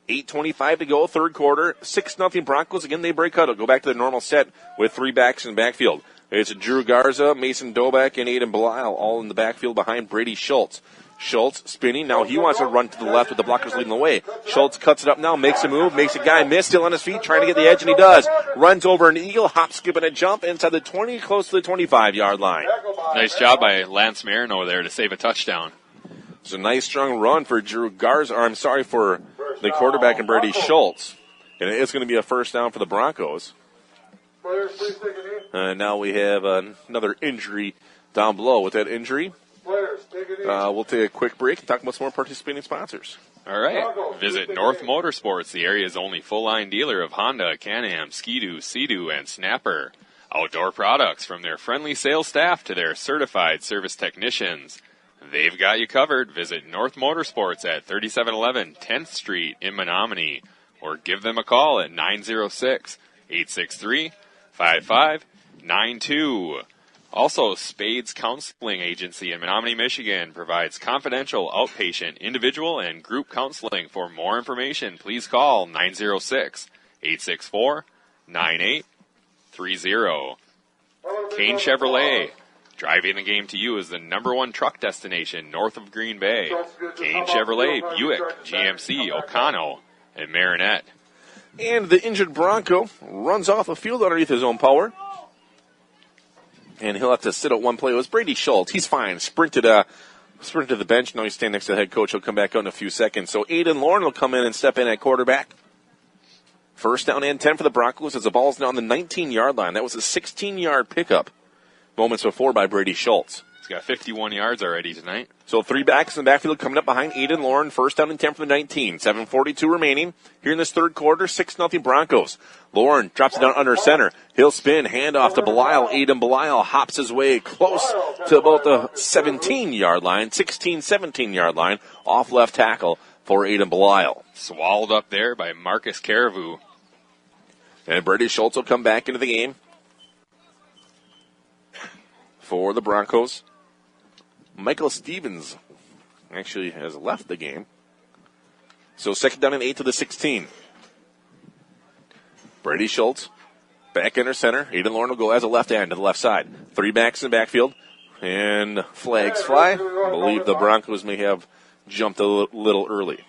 8:25 to go, third quarter. 6-0 Broncos. Again, they break out. It'll go back to the normal set with three backs in the backfield. It's Drew Garza, Mason Dobak, and Aiden Belial all in the backfield behind Brady Schultz. Schultz spinning. Now he wants to run to the left with the blockers leading the way. Schultz cuts it up now, makes a move, makes a guy miss, still on his feet, trying to get the edge, and he does. Runs over an eagle, hop, skip, and a jump inside the 20, close to the 25-yard line. Nice job by Lance Marino there to save a touchdown. It's a nice, strong run for Drew Garza, for the quarterback and Brady Schultz. And it's going to be a first down for the Broncos. And now we have another injury down below. With that injury, we'll take a quick break and talk about some more participating sponsors. All right. Visit North Motorsports, the area's only full-line dealer of Honda, Can-Am, Ski-Doo, Sea-Doo, and Snapper. Outdoor products from their friendly sales staff to their certified service technicians. They've got you covered. Visit North Motorsports at 3711 10th Street in Menominee, or give them a call at 906-863-5592. Also, Spades Counseling Agency in Menominee, Michigan provides confidential outpatient, individual, and group counseling. For more information, please call 906-864-9830. Kane Chevrolet, driving the game to you is the #1 truck destination north of Green Bay. Kane Chevrolet, Buick, GMC, Ocano, and Marinette. And the injured Bronco runs off the field underneath his own power. And he'll have to sit out one play. It was Brady Schultz. He's fine. Sprinted to the bench. Now he's standing next to the head coach. He'll come back out in a few seconds. So Aiden Lauren will come in and step in at quarterback. First down and 10 for the Broncos as the ball's now on the 19-yard line. That was a 16-yard pickup moments before by Brady Schultz. He's got 51 yards already tonight. So three backs in the backfield coming up behind Aiden Lauren. First down and 10 for the 19. 7:42 remaining. Here in this third quarter, 6-0 Broncos. Lauren drops it down under center. He'll spin, hand off to Belial. Aiden Belial hops his way close to about the 17-yard line, 17-yard line, off left tackle for Aiden Belial. Swallowed up there by Marcus Caribou. And Brady Schultz will come back into the game for the Broncos. Michael Stevens actually has left the game. So second down and 8 to the 16. Brady Schultz back under center. Aiden Lauren will go as a left end to the left side. Three backs in the backfield. And flags fly. I believe the Broncos may have jumped a little early.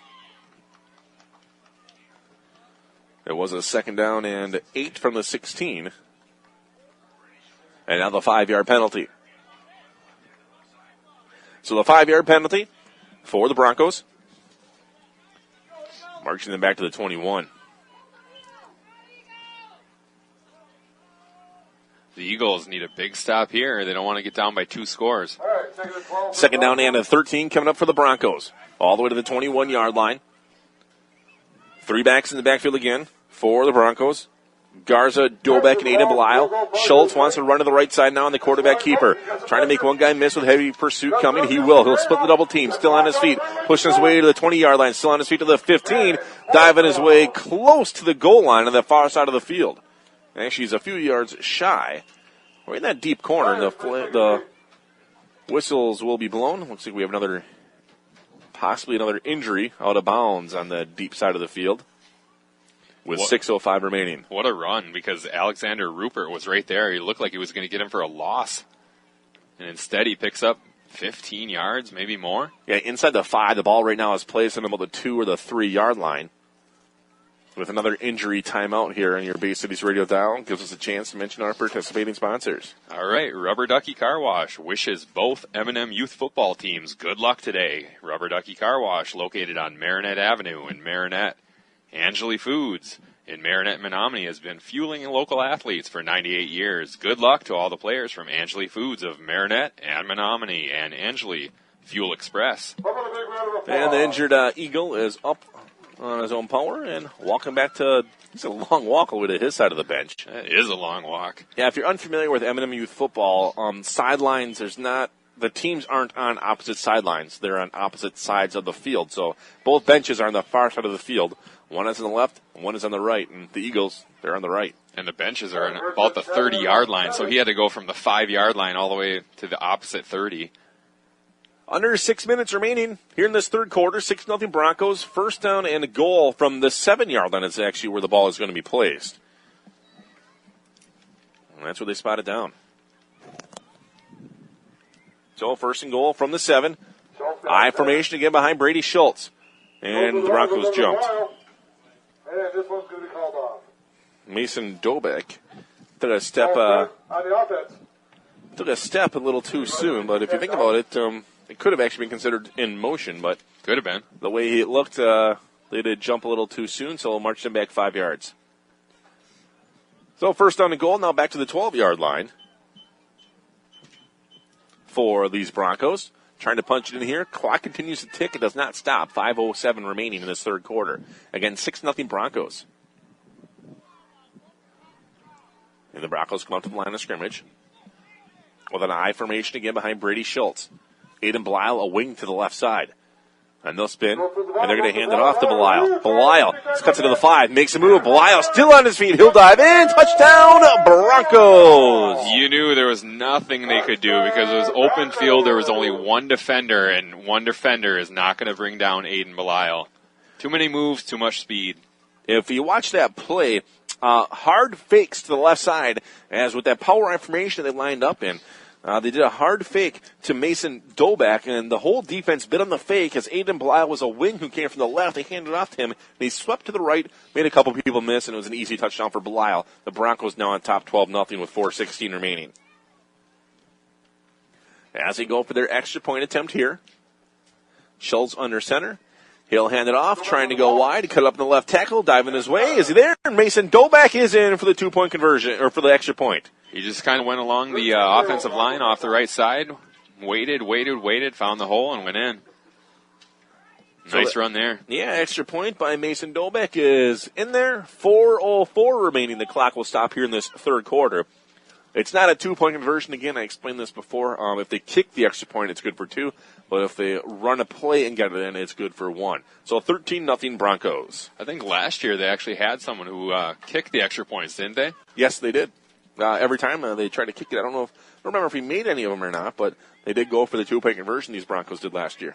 It was a second down and 8 from the 16. And now the 5-yard penalty. So the 5-yard penalty for the Broncos. Marching them back to the 21. The Eagles need a big stop here. They don't want to get down by 2 scores. Second down and a 13 coming up for the Broncos. All the way to the 21-yard line. Three backs in the backfield again for the Broncos. Garza, Dobek, and Aiden Belial. Schultz wants to run to the right side now on the quarterback keeper. Trying to make one guy miss with heavy pursuit coming. He will. He'll split the double team. Still on his feet. Pushing his way to the 20-yard line. Still on his feet to the 15. Diving his way close to the goal line on the far side of the field. Actually, he's a few yards shy. We're in that deep corner. The whistles will be blown. Looks like we have possibly another injury out of bounds on the deep side of the field. With 6:05 remaining. What a run, because Alexander Rupert was right there. He looked like he was going to get him for a loss. And instead he picks up 15 yards, maybe more. Yeah, inside the 5. The ball right now is placed on about the 2 or the 3-yard line. With another injury timeout here on your Bay Cities Radio dial, gives us a chance to mention our participating sponsors. All right, Rubber Ducky Car Wash wishes both M&M youth football teams good luck today. Rubber Ducky Car Wash, located on Marinette Avenue in Marinette. Angeli Foods in Marinette, Menominee has been fueling local athletes for 98 years. Good luck to all the players from Angeli Foods of Marinette and Menominee and Angeli Fuel Express. And the injured Eagle is up on his own power and walking back to, it's a long walk over to his side of the bench. It is a long walk. Yeah, if you're unfamiliar with M&M youth football, sidelines, the teams aren't on opposite sidelines. They're on opposite sides of the field. So both benches are on the far side of the field. One is on the left, one is on the right, and the Eagles, they're on the right. And the benches are in about the 30-yard line, so he had to go from the 5-yard line all the way to the opposite 30. Under 6 minutes remaining here in this third quarter, 6-0 Broncos. First down and a goal from the 7-yard line is actually where the ball is going to be placed. And that's where they spot it down. So first and goal from the 7. I formation again behind Brady Schultz. And the Broncos jumped. And this one's going to be called off. Mason Dobek took a step a little too soon, but if you think about it, it could have actually been considered in motion, but could have been. The way it looked, they did jump a little too soon, so marched him back 5 yards. So first down and goal, now back to the 12-yard line for these Broncos. Trying to punch it in here. Clock continues to tick. It does not stop. 5:07 remaining in this third quarter. Again, 6-0 Broncos. And the Broncos come up to the line of scrimmage with an I formation again behind Brady Schultz. Aiden Belisle, a wing to the left side. And they'll spin, and they're going to hand it off to Belisle. Belisle cuts it to the 5, makes a move. Belisle still on his feet. He'll dive in. Touchdown, Broncos. You knew there was nothing they could do because it was open field. There was only one defender, and one defender is not going to bring down Aiden Belisle. Too many moves, too much speed. If you watch that play, hard fakes to the left side, as with that power information they lined up in. They did a hard fake to Mason Dobek, and the whole defense bit on the fake as Aiden Belisle was a wing who came from the left. They handed it off to him, and he swept to the right, made a couple people miss, and it was an easy touchdown for Belisle. The Broncos now on top 12-0 with 4:16 remaining. As they go for their extra point attempt here, Schultz under center. He'll hand it off, trying to go wide, cut up in the left tackle, diving his way. Is he there? And Mason Dobek is in for the 2-point conversion, or for the extra point. He just kind of went along the offensive line off the right side, waited, found the hole, and went in. Nice run there. Yeah, extra point by Mason Dobek is in there. 4:04 remaining. The clock will stop here in this third quarter. It's not a 2-point conversion. Again, I explained this before. If they kick the extra point, it's good for 2. But if they run a play and get it in, it's good for 1. So 13-0 Broncos. I think last year they actually had someone who kicked the extra points, didn't they? Yes, they did. Every time they tried to kick it. I don't remember if he made any of them or not, but they did go for the 2-point conversion these Broncos did last year.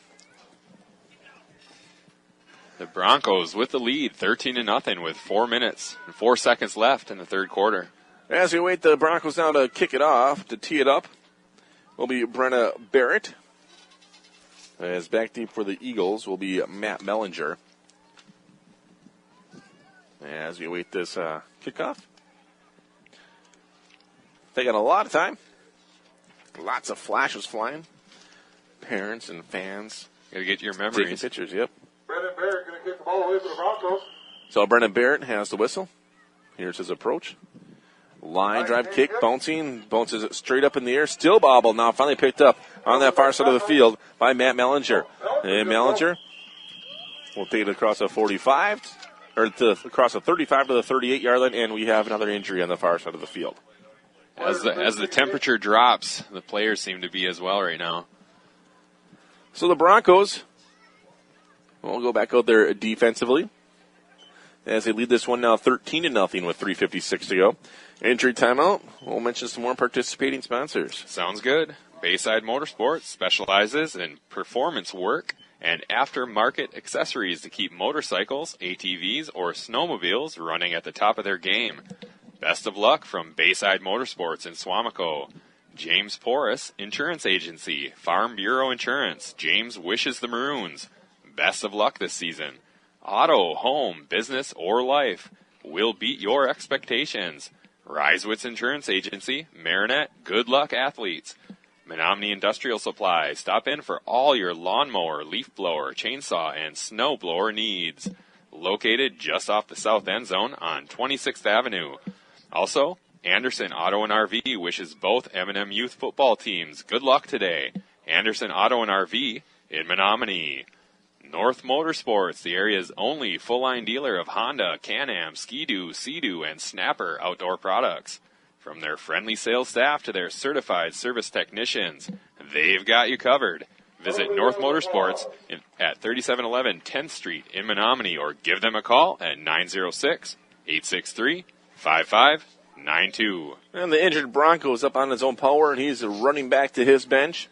The Broncos with the lead, 13-0 with 4 minutes and 4 seconds left in the third quarter. As we wait the Broncos now to kick it off, to tee it up, will be Brenna Barrett. As back deep for the Eagles will be Matt Mellinger. As we wait this kickoff. Taking a lot of time. Lots of flashes flying. Parents and fans. Gotta get your memories. Taking pictures, yep. Brendan Barrett going to kick the ball away for the Broncos. So Brendan Barrett has the whistle. Here's his approach. Line drive kick, bounces it straight up in the air. Still bobbled, now finally picked up on that far side of the field by Matt Mellinger. And Mellinger will take it across a 45, or across a 35 to the 38-yard line, and we have another injury on the far side of the field. As the temperature drops, the players seem to be as well right now. So the Broncos will go back out there defensively as they lead this one now 13-0 with 3:56 to go. Injury timeout. We'll mention some more participating sponsors. Sounds good. Bayside Motorsports specializes in performance work and aftermarket accessories to keep motorcycles, ATVs, or snowmobiles running at the top of their game. Best of luck from Bayside Motorsports in Swamico. James Porras Insurance Agency, Farm Bureau Insurance. James wishes the Maroons best of luck this season. Auto, home, business, or life will beat your expectations. Risewitz Insurance Agency, Marinette, Good Luck Athletes. Menominee Industrial Supply, stop in for all your lawnmower, leaf blower, chainsaw, and snow blower needs. Located just off the south end zone on 26th Avenue. Also, Anderson Auto and RV wishes both M&M youth football teams good luck today. Anderson Auto and RV in Menominee. North Motorsports, the area's only full-line dealer of Honda, Can-Am, Ski-Doo, Sea-Doo, and Snapper outdoor products. From their friendly sales staff to their certified service technicians, they've got you covered. Visit North Motorsports at 3711 10th Street in Menominee or give them a call at 906-863-5800. 5592. And the injured Broncos up on his own power, and he's running back to his bench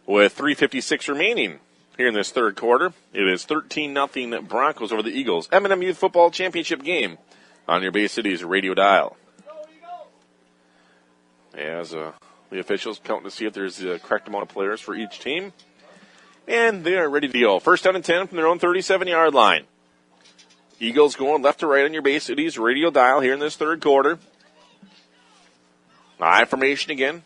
with 3:56 remaining here in this third quarter. It is 13-0 Broncos over the Eagles. M&M Youth Football Championship game on your Bay Cities radio dial. As the officials counting to see if there's the correct amount of players for each team. And they are ready to go. First down and 10 from their own 37-yard line. Eagles going left to right on your Bay Cities radio dial here in this third quarter. I formation again.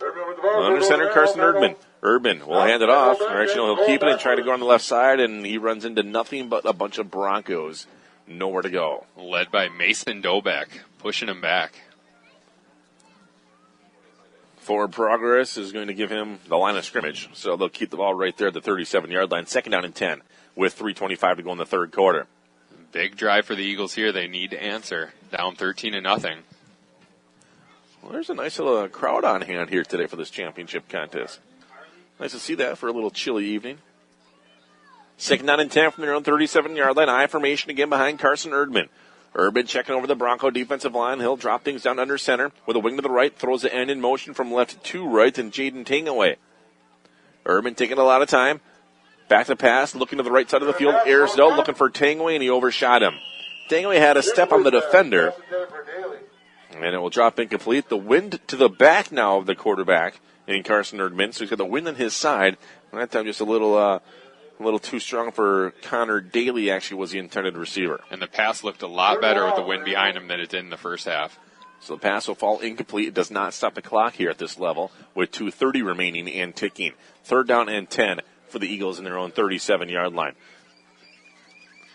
Under center, Carson Erdman. Erdman will hand it off. Or actually, no, he'll keep it and try to go on the left side, and he runs into nothing but a bunch of Broncos. Nowhere to go. Led by Mason Dobeck, pushing him back. Forward progress is going to give him the line of scrimmage. So they'll keep the ball right there at the 37-yard line. Second down and 10 with 3:25 to go in the third quarter. Big drive for the Eagles here. They need to answer. Down 13-0. Well, there's a nice little crowd on hand here today for this championship contest. Nice to see that for a little chilly evening. Second down and 10 from their own 37-yard line. I formation again behind Carson Erdman. Erdman checking over the Bronco defensive line. He'll drop things down under center with a wing to the right. Throws the end in motion from left to right, and Jaden Tangaway. Erdman taking a lot of time. Back to pass, looking to the right side of the field. Airs it out, looking for Tangaway, and he overshot him. Tangaway had a step on the defender, and it will drop incomplete. The wind to the back now of the quarterback in Carson Erdman, so he's got the wind on his side. And that time just a little too strong for Connor Daly, actually, was the intended receiver. And the pass looked a lot better with the wind behind him than it did in the first half. So the pass will fall incomplete. It does not stop the clock here at this level with 2:30 remaining and ticking. Third down and 10 for the Eagles in their own 37-yard line.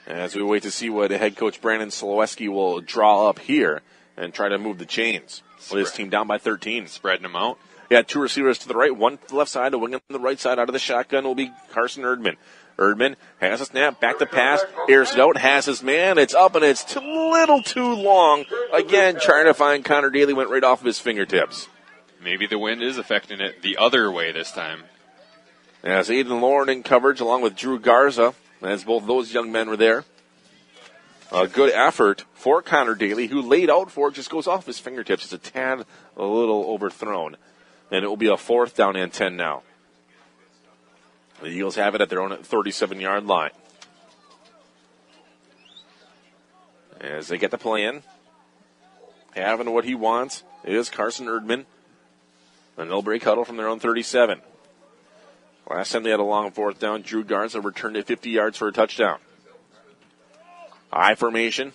As we wait to see what head coach Brandon Sloweski will draw up here and try to move the chains. With his team down by 13. Spreading them out. Yeah, two receivers to the right, one to the left side. The wing on the right side out of the shotgun will be Carson Erdman. Erdman has a snap, back to pass, airs it out, has his man. It's up, and it's a little too long. Again, trying to find Connor Daly, went right off of his fingertips. Maybe the wind is affecting it the other way this time. As Aiden Lauren in coverage along with Drew Garza, as both those young men were there. A good effort for Connor Daly, who laid out for it, just goes off his fingertips. It's a little overthrown. And it will be a fourth down and 10 now. The Eagles have it at their own 37-yard line. As they get the play in, having what he wants is Carson Erdman. And they'll break huddle from their own 37. Last time they had a long fourth down, Drew Garza returned it 50 yards for a touchdown. I formation.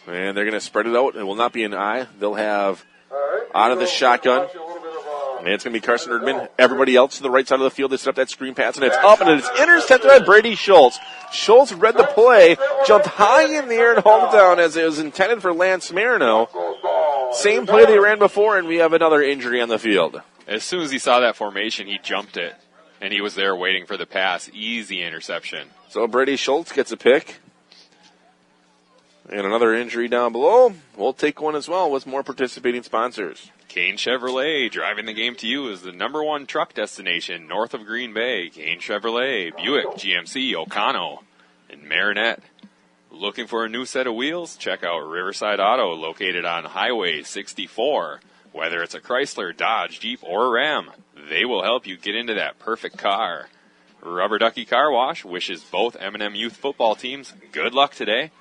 And they're going to spread it out. It will not be an I. They'll have out of the shotgun. And it's going to be Carson Erdman. Everybody else to the right side of the field. They set up that screen pass, and it's up, and it's intercepted by Brady Schultz. Schultz read the play, jumped high in the air and hauled down as it was intended for Lance Marino. Same play they ran before, and we have another injury on the field. As soon as he saw that formation, he jumped it, and he was there waiting for the pass. Easy interception. So Brady Schultz gets a pick. And another injury down below. We'll take one as well with more participating sponsors. Kane Chevrolet, driving the game to you, is the #1 truck destination north of Green Bay. Kane Chevrolet, Buick, GMC, Ocano, and Marinette. Looking for a new set of wheels? Check out Riverside Auto, located on Highway 64. Whether it's a Chrysler, Dodge, Jeep, or Ram, they will help you get into that perfect car. Rubber Ducky Car Wash wishes both M&M Youth football teams good luck today.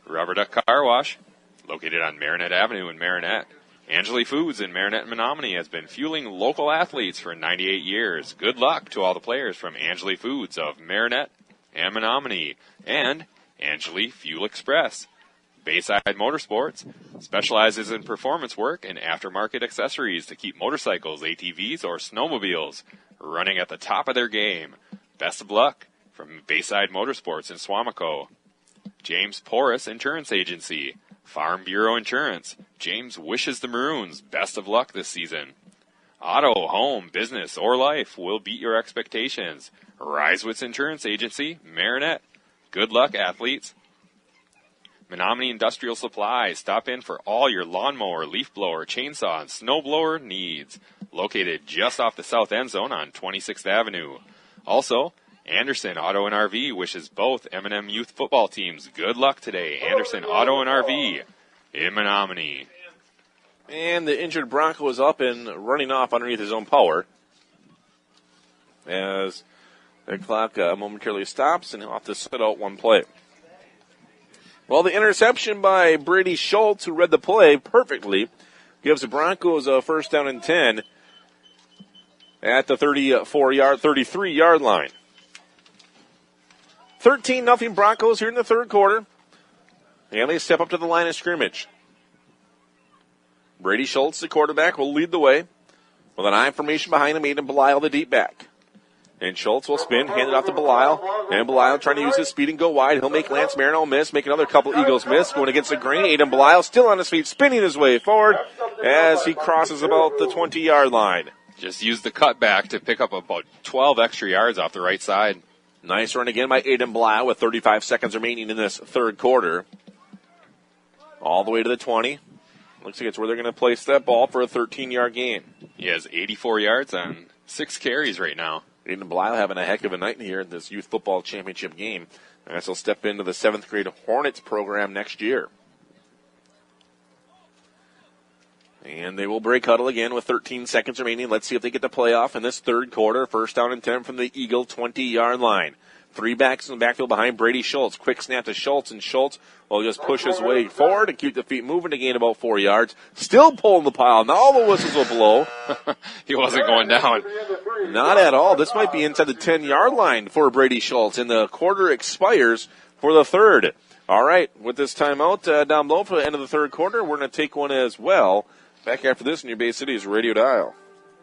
Rubber Duck Car Wash, located on Marinette Avenue in Marinette. Angeli Foods in Marinette and Menominee has been fueling local athletes for 98 years. Good luck to all the players from Angeli Foods of Marinette and Menominee. And Angeli Fuel Express. Bayside Motorsports specializes in performance work and aftermarket accessories to keep motorcycles, ATVs, or snowmobiles running at the top of their game. Best of luck from Bayside Motorsports in Swamico. James Porras Insurance Agency. Farm Bureau Insurance. James wishes the Maroons best of luck this season. Auto, home, business, or life will beat your expectations. Risewitz Insurance Agency, Marinette. Good luck, athletes. Menominee Industrial Supply. Stop in for all your lawnmower, leaf blower, chainsaw, and snowblower needs. Located just off the south end zone on 26th Avenue. Also, Anderson Auto and RV wishes both M&M Youth football teams good luck today. Anderson Auto and RV, in Menominee. And the injured Bronco is up and running off underneath his own power as the clock momentarily stops, and he'll have to sit out one play. Well, the interception by Brady Schultz, who read the play perfectly, gives the Broncos a first down and 10 at the 33-yard line. 13-0 Broncos here in the third quarter. And they step up to the line of scrimmage. Brady Schultz, the quarterback, will lead the way with an I formation behind him, Aiden Belisle, the deep back. And Schultz will spin, hand it off to Belisle. And Belisle trying to use his speed and go wide. He'll make Lance Marino miss, make another couple Eagles miss. Going against the grain, Aiden Belisle still on his feet, spinning his way forward as he crosses about the 20-yard line. Just used the cutback to pick up about 12 extra yards off the right side. Nice run again by Aiden Belisle with 35 seconds remaining in this third quarter. All the way to the 20. Looks like it's where they're going to place that ball for a 13-yard gain. He has 84 yards on 6 carries right now. Aiden Belisle having a heck of a night here in this youth football championship game. As he'll step into the 7th grade Hornets program next year. And they will break huddle again with 13 seconds remaining. Let's see if they get the playoff in this third quarter. First down and 10 from the Eagle 20-yard line. 3 backs in the backfield behind Brady Schultz. Quick snap to Schultz, and Schultz will just push his way forward and keep the feet moving to gain about 4 yards. Still pulling the pile. Now all the whistles will blow. He wasn't going down. Not at all. This might be inside the 10-yard line for Brady Schultz, and the quarter expires for the third. All right, with this timeout down below for the end of the third quarter, we're going to take one as well. Back after this in your Bay City's Radio Dial.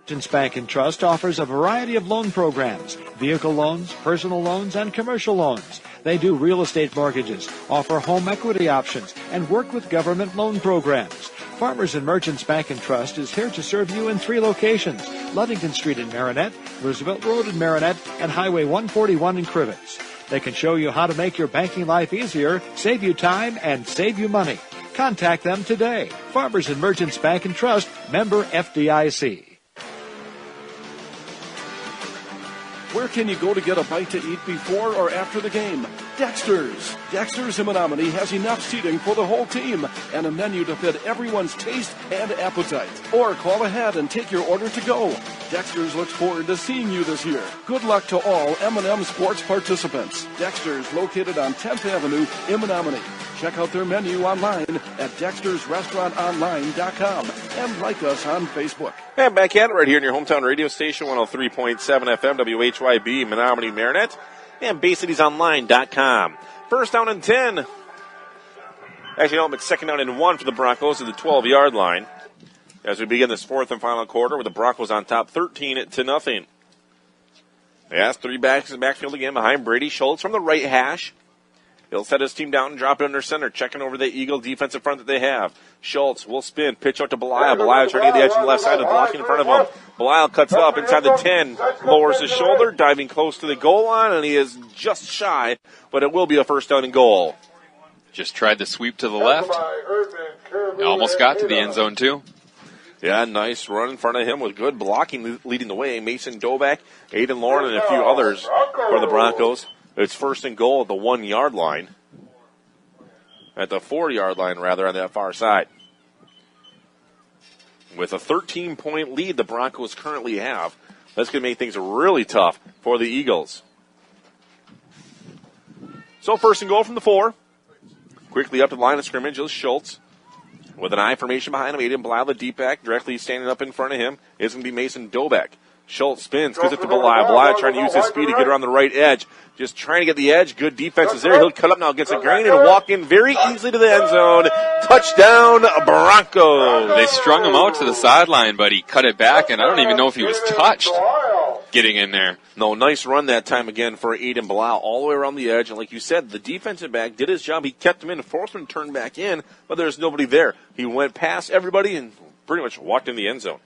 Merchants Bank and Trust offers a variety of loan programs, vehicle loans, personal loans, and commercial loans. They do real estate mortgages, offer home equity options, and work with government loan programs. Farmers and Merchants Bank and Trust is here to serve you in 3 locations: Ludington Street in Marinette, Roosevelt Road in Marinette, and Highway 141 in Crivets. They can show you how to make your banking life easier, save you time, and save you money. Contact them today. Farmers and Merchants Bank and Trust, member FDIC. Where can you go to get a bite to eat before or after the game? Dexter's. Dexter's in Menominee has enough seating for the whole team and a menu to fit everyone's taste and appetite. Or call ahead and take your order to go. Dexter's looks forward to seeing you this year. Good luck to all M&M sports participants. Dexter's, located on 10th Avenue in Menominee. Check out their menu online at dextersrestaurantonline.com and like us on Facebook. And back at it right here in your hometown radio station, 103.7 FM, WHYB, Menominee, Marinette, and BayCitiesOnline.com. First down and 10. Actually, no, it's second down and 1 for the Broncos at the 12-yard line. As we begin this fourth and final quarter with the Broncos on top 13-0. They ask 3 backs in the backfield again behind Brady Schultz from the right hash. He'll set his team down and drop it under center, checking over the Eagle defensive front that they have. Schultz will spin, pitch out to Belisle. Belisle trying to get the edge on the left side, blocking in front of him. Belisle cuts up inside the 10, lowers his shoulder, diving close to the goal line, and he is just shy, but it will be a first down and goal. Just tried to sweep to the left. Almost got to the end zone, too. Yeah, nice run in front of him with good blocking leading the way. Mason Doback, Aiden Lauren, and a few others for the Broncos. It's first and goal at the 1-yard line. At the 4-yard line, rather, on that far side. With a 13-point lead the Broncos currently have, that's going to make things really tough for the Eagles. So first and goal from the 4. Quickly up to the line of scrimmage is Schultz. With an I formation behind him, Aiden Belisle, the deep back, directly standing up in front of him is going to be Mason Doback. Schultz spins, gives it to Belisle. Belisle trying to use his speed to get around the right edge. Just trying to get the edge. Good defense is there. He'll cut up now against the grain and walk in very easily to the end zone. Touchdown, Broncos. They strung him out to the sideline, but he cut it back, and I don't even know if he was touched getting in there. No, nice run that time again for Aiden Belisle all the way around the edge. And like you said, the defensive back did his job. He kept him in. Forsman turned back in, but there's nobody there. He went past everybody and pretty much walked in the end zone.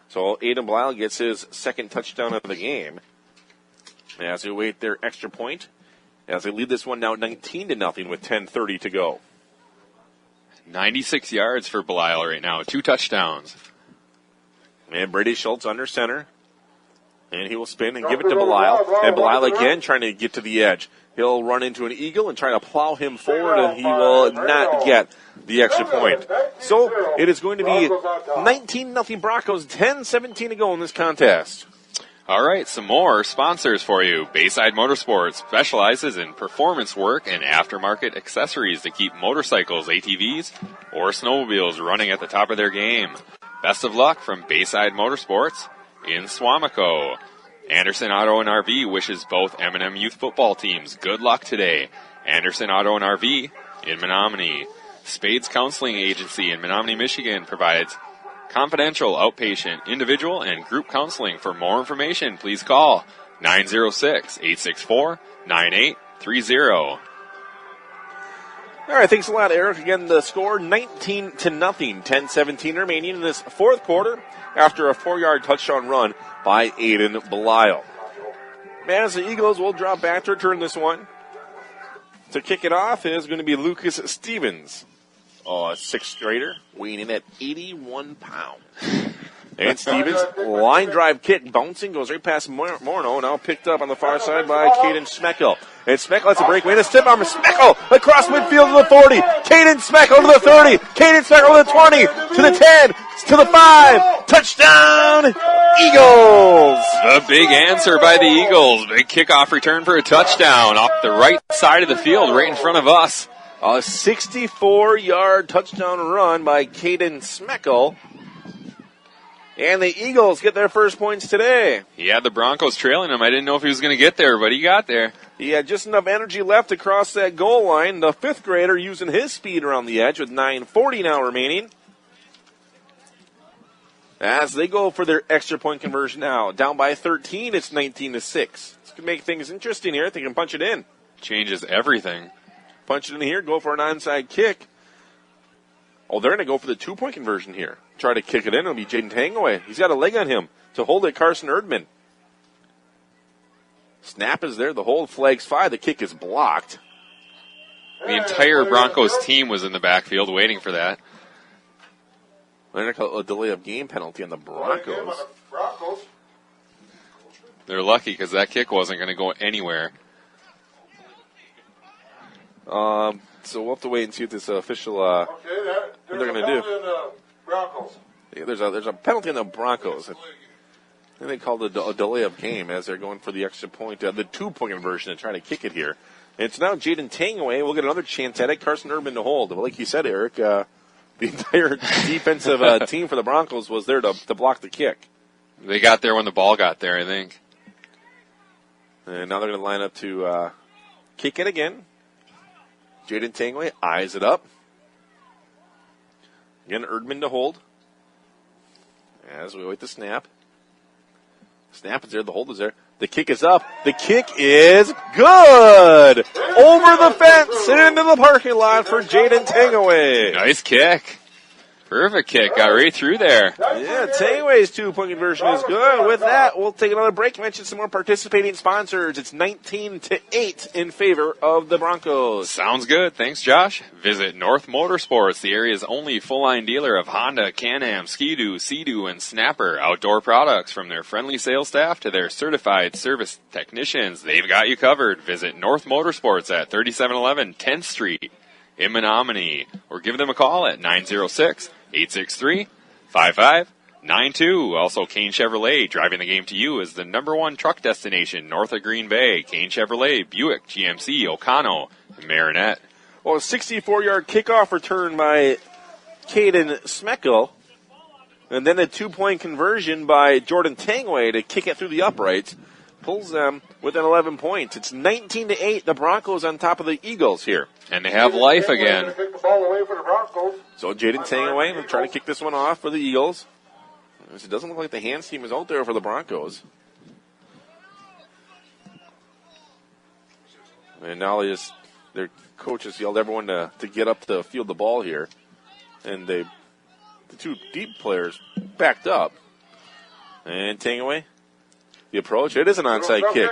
So Aiden Belisle gets his second touchdown of the game. As they await their extra point, as they lead this one now 19-0 with 10:30 to go. 96 yards for Belisle right now, 2 touchdowns. And Brady Schultz under center. And he will spin and give it to Belisle. And Belisle again trying to get to the edge. He'll run into an Eagle and try to plow him forward, and he will not get the extra point. So it is going to be 19-0 Broncos, 10-17 to go in this contest. All right, some more sponsors for you. Bayside Motorsports specializes in performance work and aftermarket accessories to keep motorcycles, ATVs, or snowmobiles running at the top of their game. Best of luck from Bayside Motorsports in Swamico. Anderson Auto and RV wishes both M&M youth football teams good luck today. Anderson Auto and RV in Menominee. Spades Counseling Agency in Menominee, Michigan provides confidential, outpatient, individual, and group counseling. For more information, please call 906-864-9830. All right, thanks a lot, Eric. Again, the score 19-0, 10-17 remaining in this fourth quarter after a 4-yard touchdown run by Aiden Belisle. As the Eagles will drop back to return this one. To kick it off is going to be Lucas Stevens, a sixth grader, weighing in at 81 pounds. And Stevens, line drive kick, bouncing, goes right past Morneau, now picked up on the far side by Caden Smeckel. And Smeckel has a breakaway, and a step arm, Smeckel across midfield to the 40. Caden Smeckel to the 30. Caden Smeckel to the 20, to the 10, to the 5. Touchdown, Eagles! The big answer by the Eagles. Big kickoff return for a touchdown off the right side of the field, right in front of us. A 64-yard touchdown run by Caden Smeckel. And the Eagles get their first points today. He had the Broncos trailing him. I didn't know if he was going to get there, but he got there. He had just enough energy left to cross that goal line. The fifth grader using his speed around the edge with 9:40 now remaining. As they go for their extra point conversion now. Down by 13, it's 19-6. This could make things interesting here if they can punch it in. Changes everything. Punch it in here, go for an onside kick. Oh, they're going to go for the 2-point conversion here. Try to kick it in. It'll be Jaden Tangaway. He's got a leg on him to hold it, Carson Erdman. Snap is there. The hold, flag's 5. The kick is blocked. The entire Broncos team was in the backfield waiting for that. They're going to call a delay of game penalty on the Broncos. They're lucky because that kick wasn't going to go anywhere. So we'll have to wait and see what this official what they're going to do. Yeah, there's a penalty on the Broncos. I think they called it a delay of game as they're going for the extra point, the 2-point conversion and trying to kick it here. And it's now Jaden Tangaway. We'll get another chance at it. Carson Urban to hold. But like you said, Eric, the entire defensive team for the Broncos was there to block the kick. They got there when the ball got there, I think. And now they're going to line up to kick it again. Jaden Tangaway eyes it up. Again, Erdman to hold. As we wait the snap. Snap is there. The hold is there. The kick is up. The kick is good! Over the fence and into the parking lot for Jaden Tangaway. Nice kick. Perfect kick. Got right through there. Yeah, Tangaway's 2-point conversion is good. With that, we'll take another break. Mention some more participating sponsors. It's 19-8 in favor of the Broncos. Sounds good. Thanks, Josh. Visit North Motorsports, the area's only full-line dealer of Honda, Can-Am, Ski-Doo, Sea-Doo, and Snapper outdoor products. From their friendly sales staff to their certified service technicians, they've got you covered. Visit North Motorsports at 3711 10th Street in Menominee, or give them a call at 906-863-5592. Also, Kane Chevrolet, driving the game to you as the #1 truck destination north of Green Bay. Kane Chevrolet, Buick, GMC, Ocano, and Marinette. Well, a 64-yard kickoff return by Caden Smeckel, and then a 2-point conversion by Jordan Tangaway to kick it through the uprights. Pulls them within 11 points. It's 19-8. The Broncos on top of the Eagles here. And they have life again. So Jaden Tangaway will try to kick this one off for the Eagles. It doesn't look like the hands team is out there for the Broncos. And now their coaches yelled everyone to get up to field the ball here. And the two deep players backed up. And Tangaway. The approach, it is an onside kick.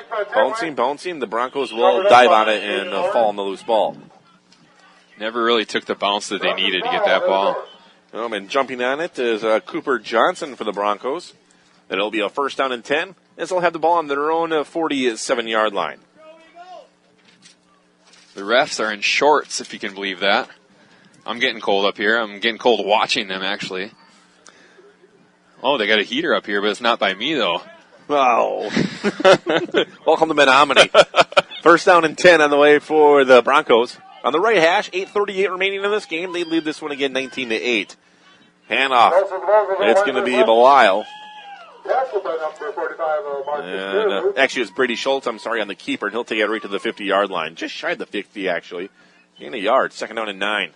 Bouncing. The Broncos will dive on it and fall on the loose ball. Never really took the bounce that they needed to get that ball. And jumping on it is Cooper Johnson for the Broncos. And it'll be a first down and 10, as they'll have the ball on their own 47-yard line. The refs are in shorts, if you can believe that. I'm getting cold up here. I'm getting cold watching them, actually. Oh, they got a heater up here, but it's not by me, though. Oh. Welcome to Menominee. First down and 10 on the way for the Broncos. On the right hash, 8:38 remaining in this game. They lead this one again 19-8. Handoff. It's going to be Belial. And, actually, it's Brady Schultz, on the keeper, and he'll take it right to the 50-yard line. Just shy of the 50, actually. Gain a yard. Second down and 9.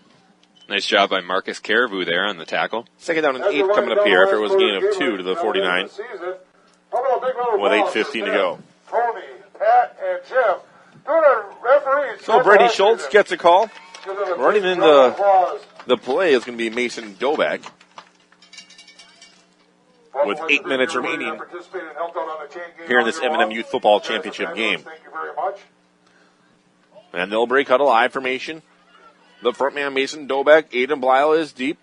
Nice job by Marcus Caribou there on the tackle. Second down and 8 coming up here after it was a gain of 2 to the 49. With 8:15 to go. Tony, Pat, and Jim. So Brady Schultz gets a call. Running in the play is going to be Mason Dobek. With 8 minutes remaining here in this M&M Youth Football Championship game. And they'll break huddle, I formation. The front man, Mason Dobek. Aiden Belial is deep.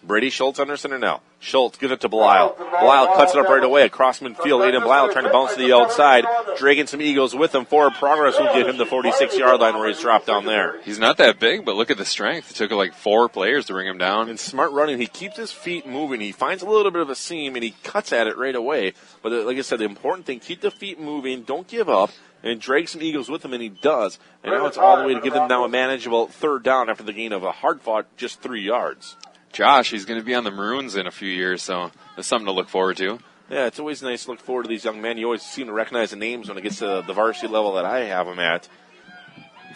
Brady Schultz under center now. Schultz gives it to Belial. Belial cuts it up right away across midfield. Aiden Belial trying to bounce to the outside. Dragging some Eagles with him. Forward progress will give him the 46-yard line where he's dropped down there. He's not that big, but look at the strength. It took like 4 players to bring him down. And smart running. He keeps his feet moving. He finds a little bit of a seam, and he cuts at it right away. But like I said, the important thing, keep the feet moving. Don't give up. And drag some Eagles with him, and he does. And now it's all the way to give them now a manageable third down after the gain of a hard-fought just 3 yards. Josh, he's going to be on the Maroons in a few years, so that's something to look forward to. Yeah, it's always nice to look forward to these young men. You always seem to recognize the names when it gets to the varsity level that I have them at.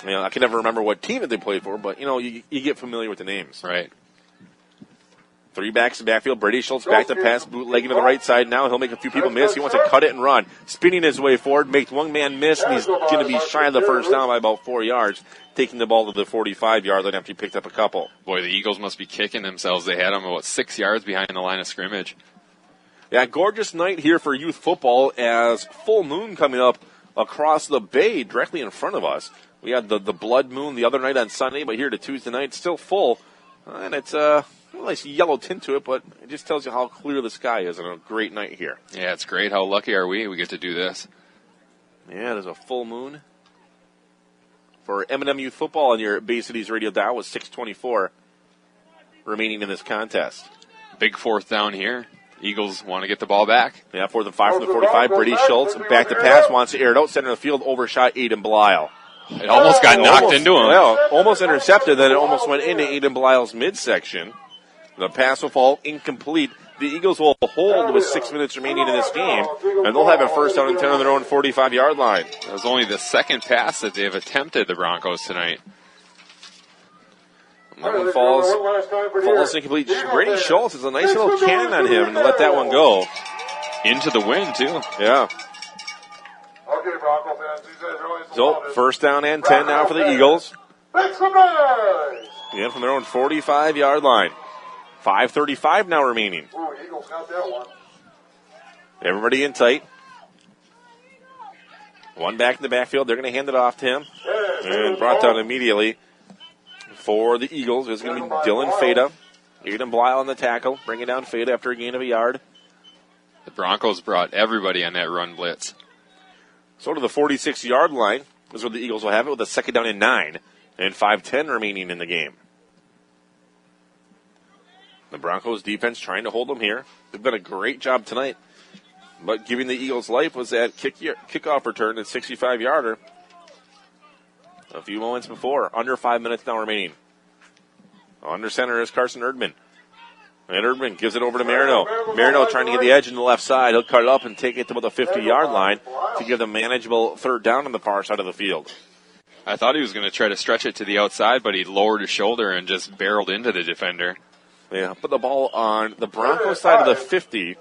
You know, I can never remember what team that they played for, but, you get familiar with the names. Right. 3 backs in the backfield. Brady Schultz back to pass, bootlegging to the right side now. He'll make a few people miss. He wants to cut it and run. Spinning his way forward, makes one man miss, and he's going to be shy of the first down by about 4 yards, taking the ball to the 45-yard line after he picked up a couple. Boy, the Eagles must be kicking themselves. They had him about 6 yards behind the line of scrimmage. Yeah, gorgeous night here for youth football as full moon coming up across the bay directly in front of us. We had the blood moon the other night on Sunday, but here to Tuesday night, still full. And it's a nice yellow tint to it, but it just tells you how clear the sky is on a great night here. Yeah, it's great. How lucky are we get to do this? Yeah, there's a full moon for M&M Youth Football on your Bay Cities radio dial with 6:24 remaining in this contest. Big fourth down here. Eagles want to get the ball back. Yeah, 4th and 5 from the 45. Brady Schultz back to pass, wants to air it out, center of the field, overshot Aiden Belial. It almost got knocked into him. Well, almost intercepted, then it almost went into Aiden Belial's midsection. The pass will fall incomplete. The Eagles will hold with 6 minutes remaining in this game, and they'll have a first down and 10 on their own 45-yard line. That was only the second pass that they have attempted, the Broncos, tonight. That one falls incomplete. Brady Schultz has a nice little cannon on him, and let that one go. Into the wind, too. Yeah. So, first down and 10 now for the Eagles. Again, from their own 45-yard line. 5:35 now remaining. Ooh, Eagles got that one. Everybody in tight. One back in the backfield. They're going to hand it off to him. And brought down immediately for the Eagles is going to be Dylan Fada. Aiden Belial on the tackle. Bringing down Fada after a gain of a yard. The Broncos brought everybody on that run blitz. So to the 46-yard line is where the Eagles will have it with a second down and 9 and 5:10 remaining in the game. The Broncos defense trying to hold them here. They've done a great job tonight. But giving the Eagles life was that kickoff return at 65-yarder. A few moments before. Under 5 minutes now remaining. Under center is Carson Erdman. And Erdman gives it over to Marino. Marino trying to get the edge on the left side. He'll cut it up and take it to about the 50-yard line to give them manageable third down on the far side of the field. I thought he was going to try to stretch it to the outside, but he lowered his shoulder and just barreled into the defender. Yeah, put the ball on the Broncos side of the 50.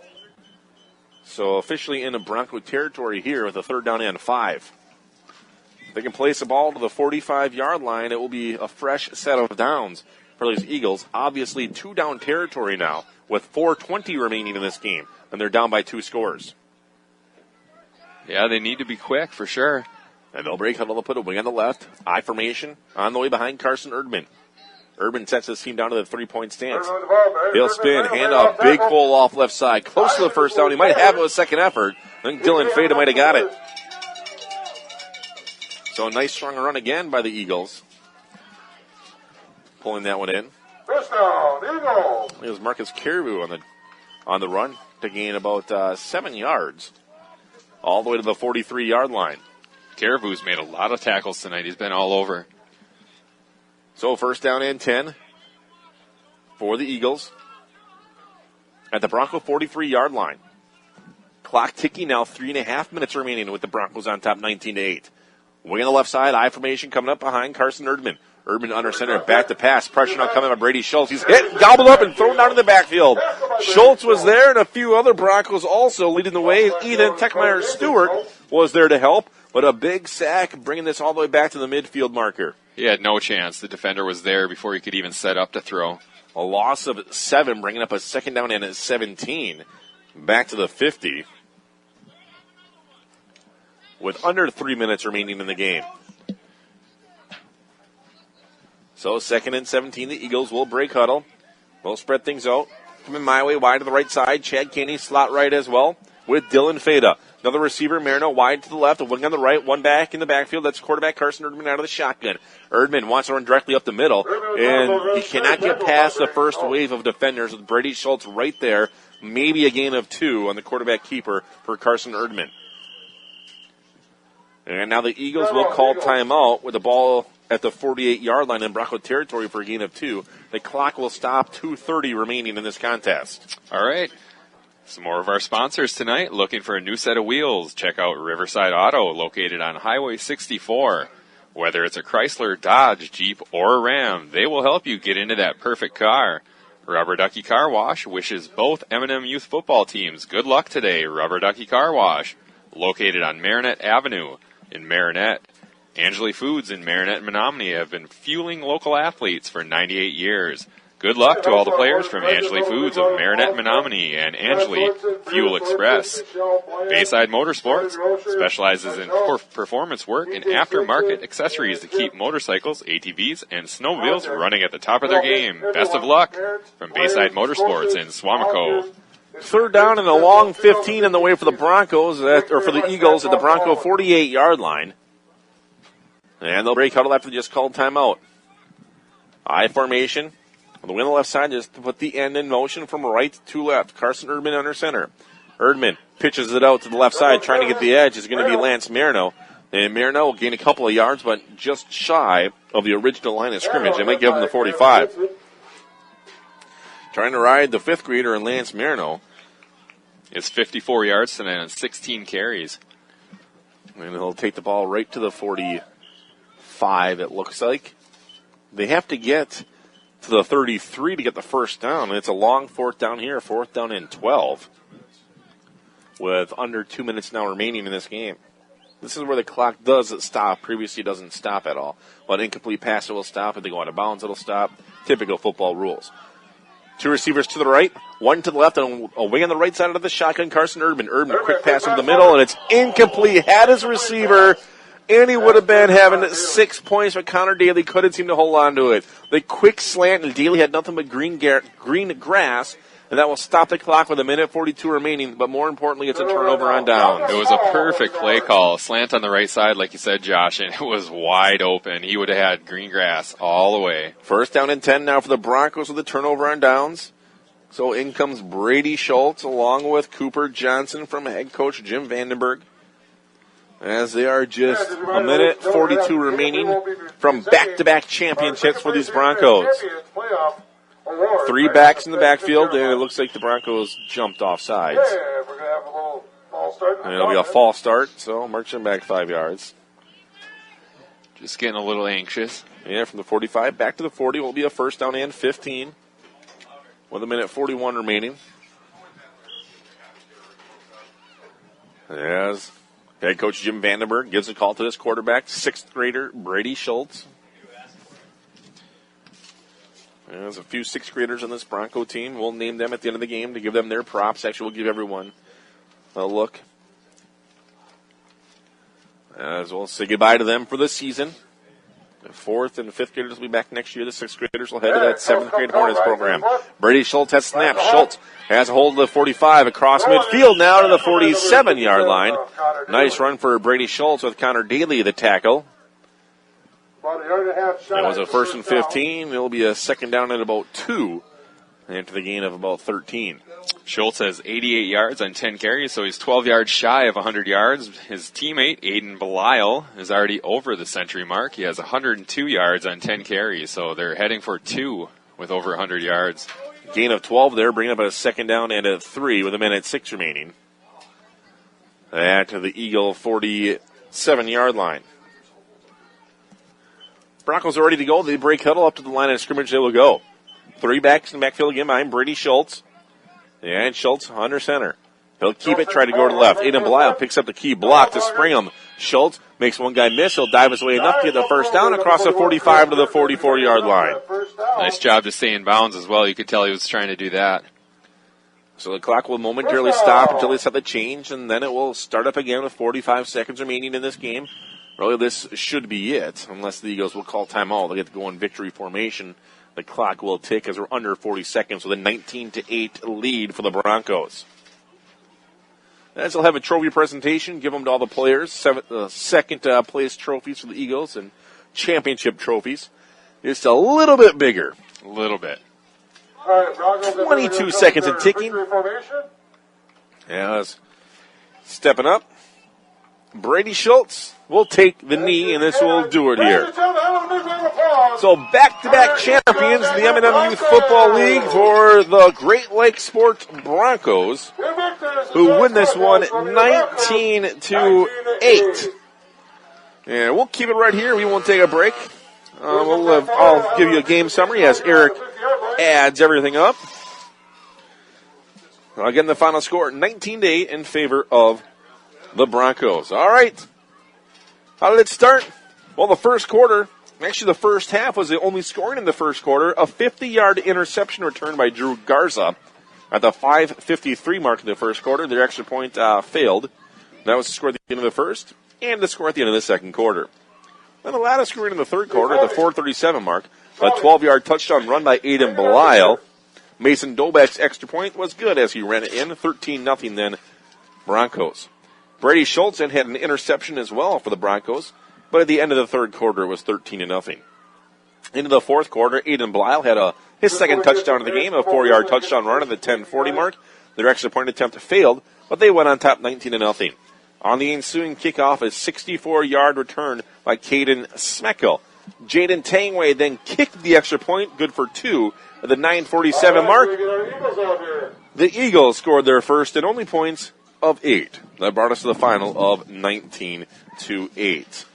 So officially in the Bronco territory here with a third down and 5. If they can place the ball to the 45-yard line, it will be a fresh set of downs for these Eagles. Obviously 2-down territory now with 4:20 remaining in this game, and they're down by 2 scores. Yeah, they need to be quick for sure. And they'll break huddle. They'll put a wing on the left. I formation on the way behind Carson Erdman. Erdman sets his team down to the 3-point stance. He'll spin, hand off, big pull off left side. Close to the first down. He might have it with second effort. I think Dylan Fada might have got it. So a nice strong run again by the Eagles. Pulling that one in. First down, Eagles. It was Marcus Caribou on the run to gain about 7 yards. All the way to the 43-yard line. Caribou's made a lot of tackles tonight. He's been all over. So first down and 10 for the Eagles. At the Bronco 43-yard line. Clock ticking now, 3.5 minutes remaining with the Broncos on top 19-8. Wing on the left side, I formation coming up behind Carson Erdman. Erdman under center, back to pass. Pressure now coming by Brady Schultz. He's hit, gobbled up, and thrown down in the backfield. Schultz was there, and a few other Broncos also leading the way. Ethan Techmeyer Stewart was there to help, but a big sack bringing this all the way back to the midfield marker. He had no chance. The defender was there before he could even set up to throw. A loss of 7, bringing up a second down and a 17. Back to the 50. With under 3 minutes remaining in the game. So second and 17, the Eagles will break huddle. We'll spread things out. Coming my way, wide to the right side. Chad Kenney slot right as well with Dylan Fada. Another receiver, Marino, wide to the left, a wing on the right, one back in the backfield. That's quarterback Carson Erdman out of the shotgun. Erdman wants to run directly up the middle, and he cannot get past the first wave of defenders with Brady Schultz right there. Maybe a gain of 2 on the quarterback keeper for Carson Erdman. And now the Eagles will call timeout with the ball at the 48-yard line in Bronco territory for a gain of 2. The clock will stop, 2:30 remaining in this contest. All right. Some more of our sponsors tonight. Looking for a new set of wheels? Check out Riverside Auto, located on Highway 64. Whether it's a Chrysler, Dodge, Jeep, or a Ram, they will help you get into that perfect car. Rubber Ducky Car Wash wishes both M&M youth football teams good luck today. Rubber Ducky Car Wash, located on Marinette Avenue in Marinette. Angeli Foods in Marinette and Menominee have been fueling local athletes for 98 years. Good luck to all the players from Angeli Foods of Marinette and Menominee and Angeli Fuel Express. Bayside Motorsports specializes in performance work and aftermarket accessories to keep motorcycles, ATVs, and snowmobiles running at the top of their game. Best of luck from Bayside Motorsports in Swamico. Third down and a long 15 on the way for the Broncos, or for the Eagles at the Bronco 48-yard line. And they'll break huddle after they just called timeout. I formation. On the wing on the left side, just to put the end in motion from right to left. Carson Erdman under center. Erdman pitches it out to the left side, trying to get the edge. Is going to be Lance Marino. And Marino will gain a couple of yards, but just shy of the original line of scrimmage. They might give him the 45. Trying to ride the fifth grader and Lance Marino. It's 54 yards tonight on 16 carries. And he'll take the ball right to the 45, it looks like. They have to get to the 33 to get the first down. And it's a long fourth down here, fourth down and 12. With under 2 minutes now remaining in this game. This is where the clock does stop. Previously it doesn't stop at all. But incomplete pass, it will stop. If they go out of bounds, it'll stop. Typical football rules. 2 receivers to the right, 1 to the left, and a wing on the right side of the shotgun, Carson Erdman. Erdman, quick pass over the middle, and it's incomplete. Had his receiver, and he would have been having 6 points, but Connor Daly couldn't seem to hold on to it. The quick slant, and Daly had nothing but green grass, and that will stop the clock with 1:42 remaining, but more importantly, it's a turnover on downs. It was a perfect play call. Slant on the right side, like you said, Josh, and it was wide open. He would have had green grass all the way. First down and 10 now for the Broncos with a turnover on downs. So in comes Brady Schultz along with Cooper Johnson from head coach Jim Vandenberg. As they are just 1:42 remaining from back-to-back championships for these Broncos. 3 backs in the backfield, and it looks like the Broncos jumped off sides. And it'll be a false start, so marching back 5 yards. Just getting a little anxious. Yeah, from the 45 back to the 40 will be a first down and 15. With 1:41 remaining. As head coach Jim Vandenberg gives a call to this quarterback, 6th grader Brady Schultz. There's a few 6th graders on this Bronco team. We'll name them at the end of the game to give them their props. Actually, we'll give everyone a look. As we'll say goodbye to them for this season. The 4th and 5th graders will be back next year. The 6th graders will head to that 7th grade Hornets program. Brady Schultz has snapped. Schultz has a hold of the 45 across midfield now to the 47-yard line. Nice run for Brady Schultz with Connor Daly, the tackle. About a yard and a half shy. That was a first and 15. It'll be a second down at about 2 after the gain of about 13. Schultz has 88 yards on 10 carries, so he's 12 yards shy of 100 yards. His teammate, Aiden Belisle, is already over the century mark. He has 102 yards on 10 carries, so they're heading for 2 with over 100 yards. Gain of 12 there, bringing up a second down and a 3 with a minute 6 remaining. At the Eagle 47-yard line. Broncos are ready to go. They break huddle up to the line of scrimmage. They will go. 3 backs in the backfield again behind Brady Schultz. And Schultz under center. He'll keep it, try to go to the left. Aiden Belisle picks up the key block to spring him. Schultz makes one guy miss. He'll dive his way enough to get the first down across the 45 to the 44-yard line. Nice job to stay in bounds as well. You could tell he was trying to do that. So the clock will momentarily stop until they set the change, and then it will start up again with 45 seconds remaining in this game. Really, this should be it, unless the Eagles will call timeout. They'll get to go in victory formation. The clock will tick as we're under 40 seconds with a 19-8 lead for the Broncos. Next, they'll have a trophy presentation, give them to all the players. Second place trophies for the Eagles and championship trophies. Just a little bit bigger. A little bit. 22 seconds and ticking. Yeah, stepping up. Brady Schultz will take the knee, and this will do it here. So back-to-back champions in the M&M Youth Football League for the Great Lakes Sports Broncos, who win this one 19-8. And we'll keep it right here. We won't take a break. I'll give you a game summary as Eric adds everything up. Again, the final score, 19-8 in favor of the Broncos. All right. How did it start? Well, the first quarter, actually the first half was the only scoring in the first quarter. A 50-yard interception return by Drew Garza at the 5:53 mark in the first quarter. Their extra point failed. That was the score at the end of the first and the score at the end of the second quarter. Then the latest scoring in the third quarter at the 4:37 mark. A 12-yard touchdown run by Aiden Belisle. Mason Dobek's extra point was good as he ran it in. 13-0 then Broncos. Brady Schultz had an interception as well for the Broncos, but at the end of the third quarter it was 13-0. Into the fourth quarter, Aiden Belisle had his second touchdown of the game, a 4-yard touchdown run at the 10:40 mark. Their extra point attempt failed, but they went on top 19-0. On the ensuing kickoff, a 64-yard return by Caden Smeckel. Jaden Tangway then kicked the extra point, good for 2, at the 9:47 mark. The Eagles scored their first and only points of 8. That brought us to the final of 19-8.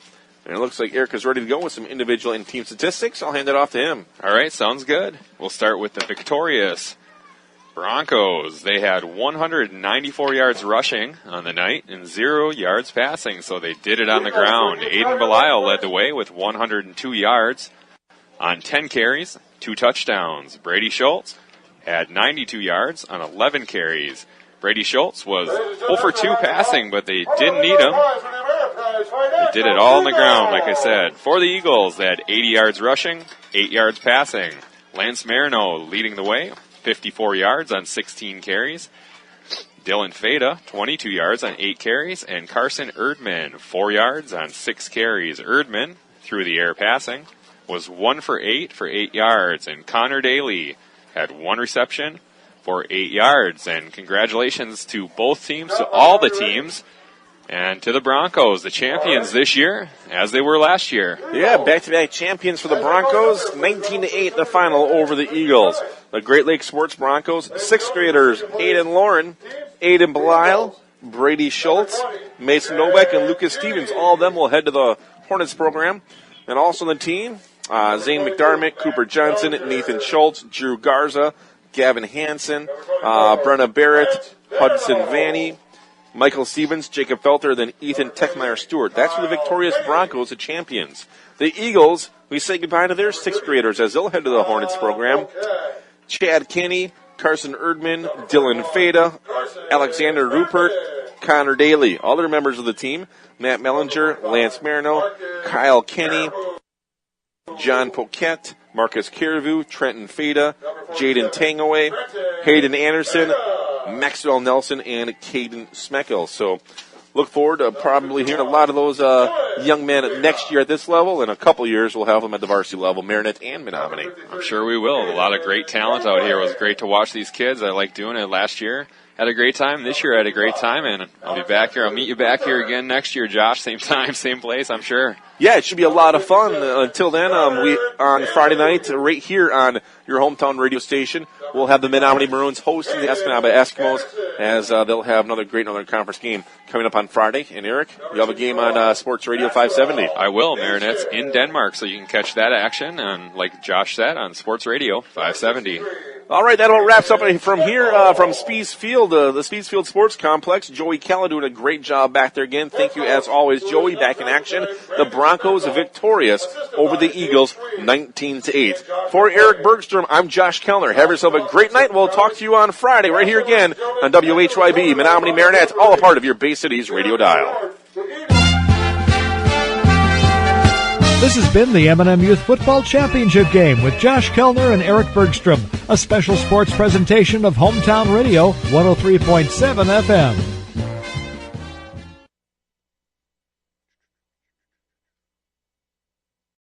And it looks like Eric is ready to go with some individual and team statistics. I'll hand it off to him. All right, sounds good. We'll start with the victorious Broncos. They had 194 yards rushing on the night and 0 yards passing, so they did it on the ground. Aiden Belisle led the way with 102 yards on 10 carries, 2 touchdowns. Brady Schultz had 92 yards on 11 carries. Brady Schultz was 0 for 2 passing, but they didn't need him. They did it all on the ground, like I said. For the Eagles, they had 80 yards rushing, 8 yards passing. Lance Marino leading the way, 54 yards on 16 carries. Dylan Fada, 22 yards on 8 carries. And Carson Erdman, 4 yards on 6 carries. Erdman, through the air passing, was 1 for 8 for 8 yards. And Connor Daly had 1 reception for 8 yards. And congratulations to both teams, to all the teams, and to the Broncos, the champions this year, as they were last year. Yeah, back-to-back champions for the Broncos, 19-8 the final over the Eagles. The Great Lakes Sports Broncos, 6th graders, Aiden Lauren, Aiden Belisle, Brady Schultz, Mason Novak, and Lucas Stevens. All of them will head to the Hornets program. And also on the team, Zane McDermott, Cooper Johnson, Nathan Schultz, Drew Garza, Gavin Hansen, Brenna Barrett, Hudson Vanny, Michael Stevens, Jacob Felter, then Ethan Techmeyer Stewart. That's for the victorious Broncos, the champions. The Eagles, we say goodbye to their 6th graders as they'll head to the Hornets program. Chad Kinney, Carson Erdman, Dylan Fada, Alexander Rupert, Connor Daly. All their members of the team, Matt Mellinger, Lance Marino, Kyle Kenny, John Poquette, Marcus Carrevu, Trenton Fada, Jaden Tangaway, Hayden Anderson, Maxwell Nelson, and Caden Smeckel. So look forward to probably hearing a lot of those young men next year at this level. In a couple years, we'll have them at the varsity level, Marinette and Menominee. I'm sure we will. A lot of great talent out here. It was great to watch these kids. I liked doing it last year. Had a great time. This year I had a great time, and I'll be back here. I'll meet you back here again next year, Josh. Same time, same place, I'm sure. Yeah, it should be a lot of fun. Until then, we on Friday night, right here on your hometown radio station, we'll have the Menominee Maroons hosting the Escanaba Eskimos, as they'll have another conference game coming up on Friday. And Eric, you have a game on Sports Radio 570. I will. Marinette's in Denmark, so you can catch that action, and like Josh said, on Sports Radio 570. All right, that all wraps up from here, from Spies Field, the Spies Field Sports Complex. Joey Keller doing a great job back there again. Thank you, as always, Joey. Back in action. The Broncos victorious over the Eagles, 19-8. For Eric Bergstrom, I'm Josh Kellner. Have yourself a great night. We'll talk to you on Friday right here again on WHYB, Menominee Marinette, all a part of your Bay Cities radio dial. This has been the M&M Youth Football Championship Game with Josh Kellner and Eric Bergstrom, a special sports presentation of Hometown Radio 103.7 FM.